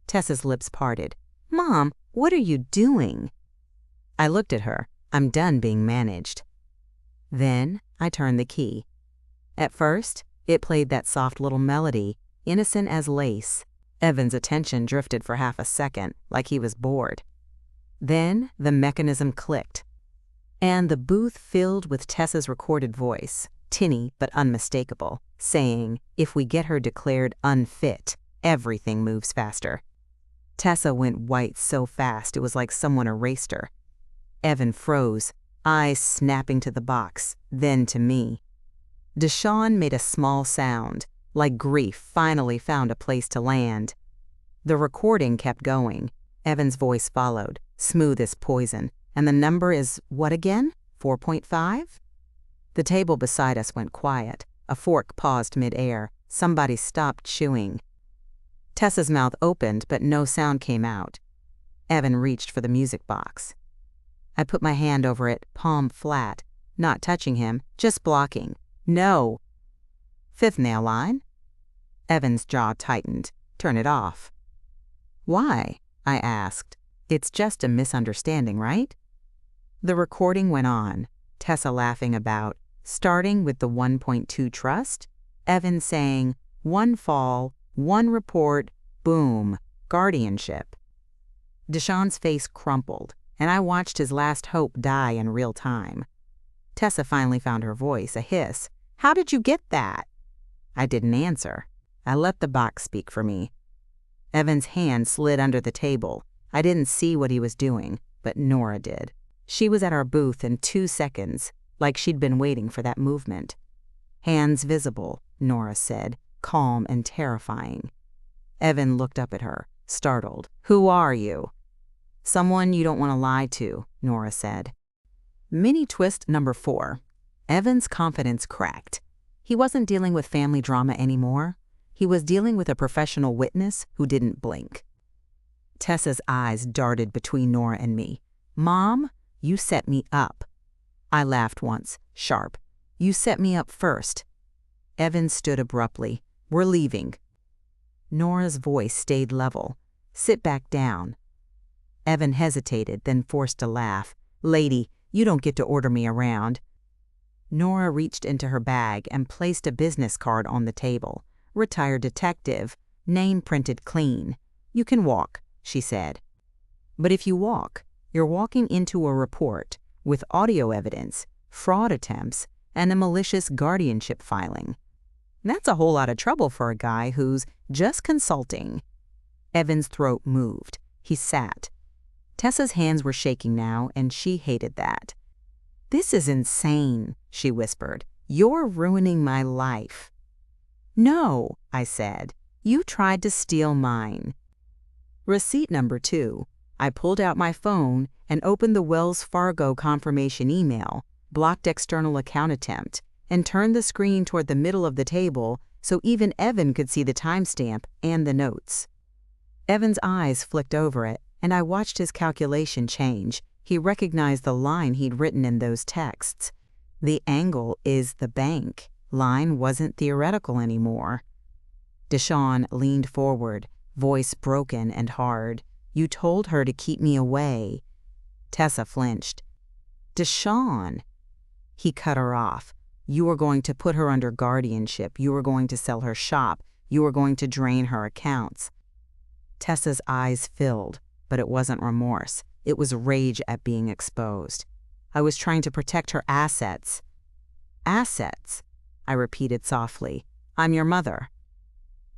Tessa's lips parted. Mom, what are you doing? I looked at her. I'm done being managed. Then I turned the key. At first, it played that soft little melody, innocent as lace. Evan's attention drifted for half a second, like he was bored. Then the mechanism clicked, and the booth filled with Tessa's recorded voice, tinny but unmistakable, saying, if we get her declared unfit, everything moves faster. Tessa went white so fast it was like someone erased her. Evan froze, eyes snapping to the box, then to me. Deshawn made a small sound, like grief finally found a place to land. The recording kept going. Evan's voice followed, smooth as poison. And the number is what again? 4.5? The table beside us went quiet. A fork paused mid-air. Somebody stopped chewing. Tessa's mouth opened, but no sound came out. Evan reached for the music box. I put my hand over it, palm flat, not touching him, just blocking. No. Fifth nail line. Evan's jaw tightened. Turn it off. Why? I asked. It's just a misunderstanding, right? The recording went on, Tessa laughing about, starting with the 1.2 trust, Evan saying, one fall, one report, boom, guardianship. Deshawn's face crumpled, and I watched his last hope die in real time. Tessa finally found her voice, a hiss. How did you get that? I didn't answer. I let the box speak for me. Evan's hand slid under the table. I didn't see what he was doing, but Nora did. She was at our booth in 2 seconds, like she'd been waiting for that movement. "Hands visible," Nora said, calm and terrifying. Evan looked up at her, startled. "Who are you?" "Someone you don't want to lie to," Nora said. Mini twist number 4. Evan's confidence cracked. He wasn't dealing with family drama anymore. He was dealing with a professional witness who didn't blink. Tessa's eyes darted between Nora and me. "Mom, you set me up." I laughed once, sharp. "You set me up first." Evan stood abruptly. "We're leaving." Nora's voice stayed level. "Sit back down." Evan hesitated, then forced a laugh. "Lady, you don't get to order me around." Nora reached into her bag and placed a business card on the table. "Retired detective, name printed clean. You can walk," she said. "But if you walk, you're walking into a report with audio evidence, fraud attempts, and a malicious guardianship filing. That's a whole lot of trouble for a guy who's just consulting." Evan's throat moved. He sat. Tessa's hands were shaking now, and she hated that. "This is insane," she whispered. "You're ruining my life." "No," I said. "You tried to steal mine." Receipt number 2. I pulled out my phone and opened the Wells Fargo confirmation email, blocked external account attempt, and turned the screen toward the middle of the table so even Evan could see the timestamp and the notes. Evan's eyes flicked over it, and I watched his calculation change. He recognized the line he'd written in those texts. The angle is the bank. Line wasn't theoretical anymore. Deshawn leaned forward, voice broken and hard. "You told her to keep me away." Tessa flinched. "Deshawn." He cut her off. "You were going to put her under guardianship. You were going to sell her shop. You were going to drain her accounts." Tessa's eyes filled, but it wasn't remorse. It was rage at being exposed. "I was trying to protect her assets." "Assets?" I repeated softly. "I'm your mother."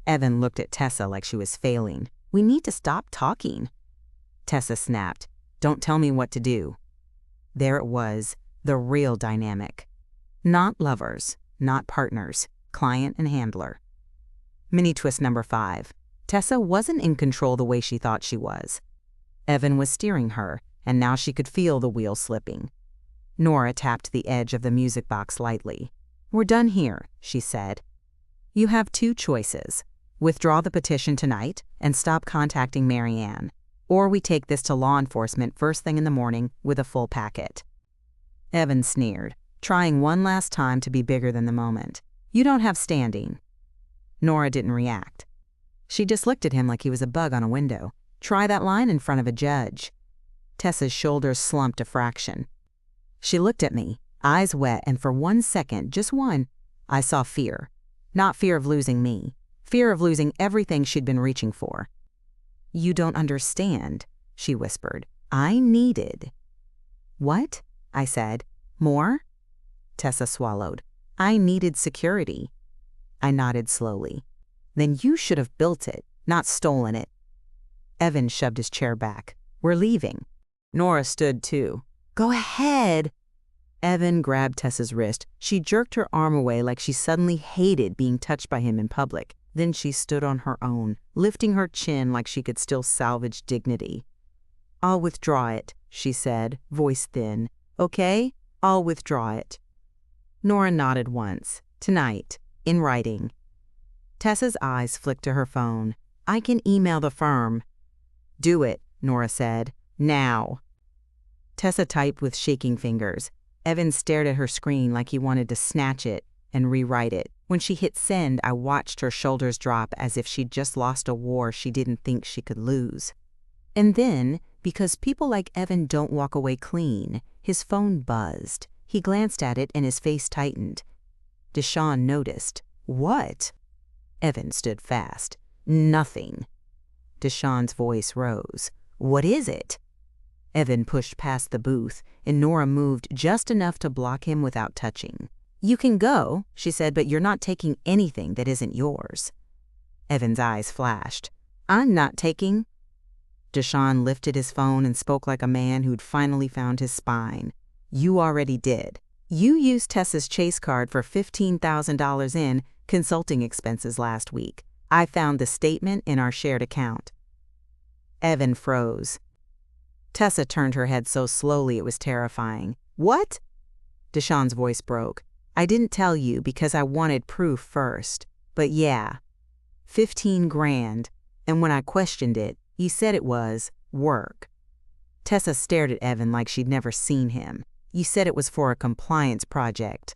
Evan looked at Tessa like she was failing. "We need to stop talking." Tessa snapped. "Don't tell me what to do." There it was, the real dynamic. Not lovers, not partners, client and handler. Mini twist number 5. Tessa wasn't in control the way she thought she was. Evan was steering her, and now she could feel the wheel slipping. Nora tapped the edge of the music box lightly. "We're done here," she said. "You have 2 choices. Withdraw the petition tonight and stop contacting Mary Ann, or we take this to law enforcement first thing in the morning with a full packet." Evan sneered, trying one last time to be bigger than the moment. "You don't have standing." Nora didn't react. She just looked at him like he was a bug on a window. Try that line in front of a judge. Tessa's shoulders slumped a fraction. She looked at me, eyes wet, and for 1 second, just one, I saw fear. Not fear of losing me. Fear of losing everything she'd been reaching for. "You don't understand," she whispered. "I needed." "What?" I said. "More?" Tessa swallowed. "I needed security." I nodded slowly. "Then you should have built it, not stolen it." Evan shoved his chair back. "We're leaving." Nora stood too. "Go ahead." Evan grabbed Tessa's wrist. She jerked her arm away like she suddenly hated being touched by him in public. Then she stood on her own, lifting her chin like she could still salvage dignity. "I'll withdraw it," she said, voice thin. "Okay? I'll withdraw it." Nora nodded once. "Tonight, in writing." Tessa's eyes flicked to her phone. "I can email the firm." "Do it," Nora said. "Now." Tessa typed with shaking fingers. Evan stared at her screen like he wanted to snatch it and rewrite it. When she hit send, I watched her shoulders drop as if she'd just lost a war she didn't think she could lose. And then, because people like Evan don't walk away clean, his phone buzzed. He glanced at it and his face tightened. Deshawn noticed. "What?" Evan stood fast. "Nothing." Deshawn's voice rose. "What is it?" Evan pushed past the booth, and Nora moved just enough to block him without touching. "You can go," she said, "but you're not taking anything that isn't yours." Evan's eyes flashed. "I'm not taking." Deshawn lifted his phone and spoke like a man who'd finally found his spine. "You already did." You used Tessa's Chase card for $15,000 in consulting expenses last week. I found the statement in our shared account. Evan froze. Tessa turned her head so slowly it was terrifying. What? Deshawn's voice broke. I didn't tell you because I wanted proof first. But yeah, 15 grand. And when I questioned it, he said it was work. Tessa stared at Evan like she'd never seen him. You said it was for a compliance project.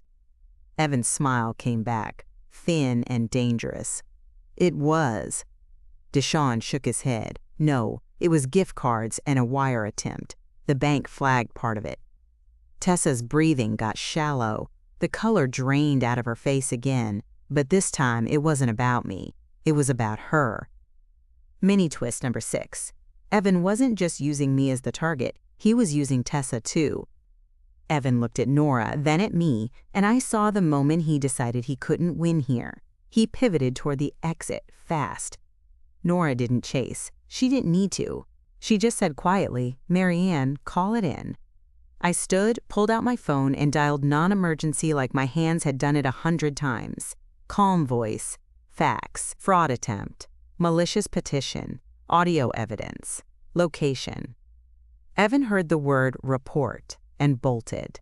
Evan's smile came back, thin and dangerous. It was. Deshawn shook his head. No, it was gift cards and a wire attempt. The bank flagged part of it. Tessa's breathing got shallow. The color drained out of her face again, but this time it wasn't about me. It was about her. Mini twist number 6. Evan wasn't just using me as the target. He was using Tessa too. Evan looked at Nora, then at me, and I saw the moment he decided he couldn't win here. He pivoted toward the exit, fast. Nora didn't chase. She didn't need to. She just said quietly, "Marianne, call it in." I stood, pulled out my phone, and dialed non-emergency like my hands had done it 100 times. Calm voice, fax, fraud attempt, malicious petition, audio evidence, location. Evan heard the word report and bolted.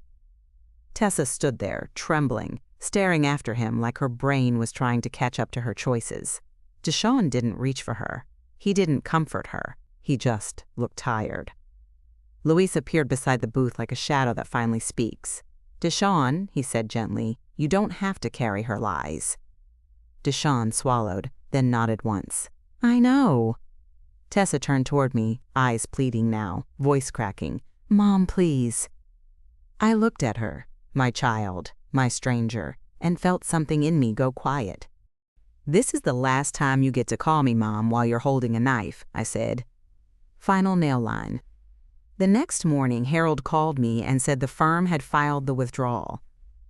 Tessa stood there, trembling, staring after him like her brain was trying to catch up to her choices. Deshawn didn't reach for her. He didn't comfort her. He just looked tired. Luis appeared beside the booth like a shadow that finally speaks. "Deshawn," he said gently, "you don't have to carry her lies." Deshawn swallowed, then nodded once. "I know." Tessa turned toward me, eyes pleading now, voice cracking. "Mom, please." I looked at her, my child, my stranger, and felt something in me go quiet. "This is the last time you get to call me Mom while you're holding a knife," I said. Final nail line. The next morning, Harold called me and said the firm had filed the withdrawal.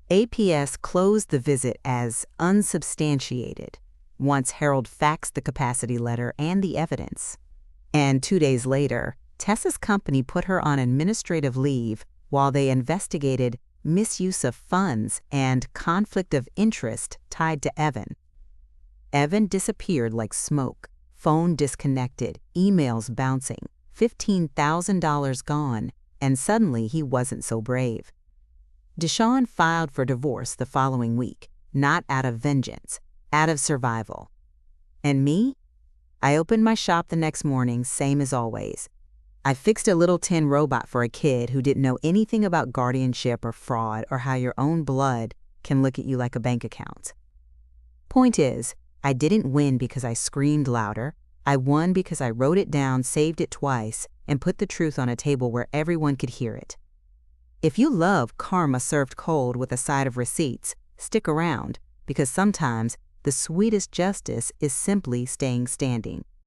APS closed the visit as unsubstantiated once Harold faxed the capacity letter and the evidence. And 2 days later, Tessa's company put her on administrative leave while they investigated misuse of funds and conflict of interest tied to Evan. Evan disappeared like smoke, phone disconnected, emails bouncing, $15,000 gone, and suddenly he wasn't so brave. Deshawn filed for divorce the following week, not out of vengeance, out of survival. And me? I opened my shop the next morning, same as always. I fixed a little tin robot for a kid who didn't know anything about guardianship or fraud or how your own blood can look at you like a bank account. Point is, I didn't win because I screamed louder. I won because I wrote it down, saved it twice, and put the truth on a table where everyone could hear it. If you love karma served cold with a side of receipts, stick around, because sometimes the sweetest justice is simply staying standing.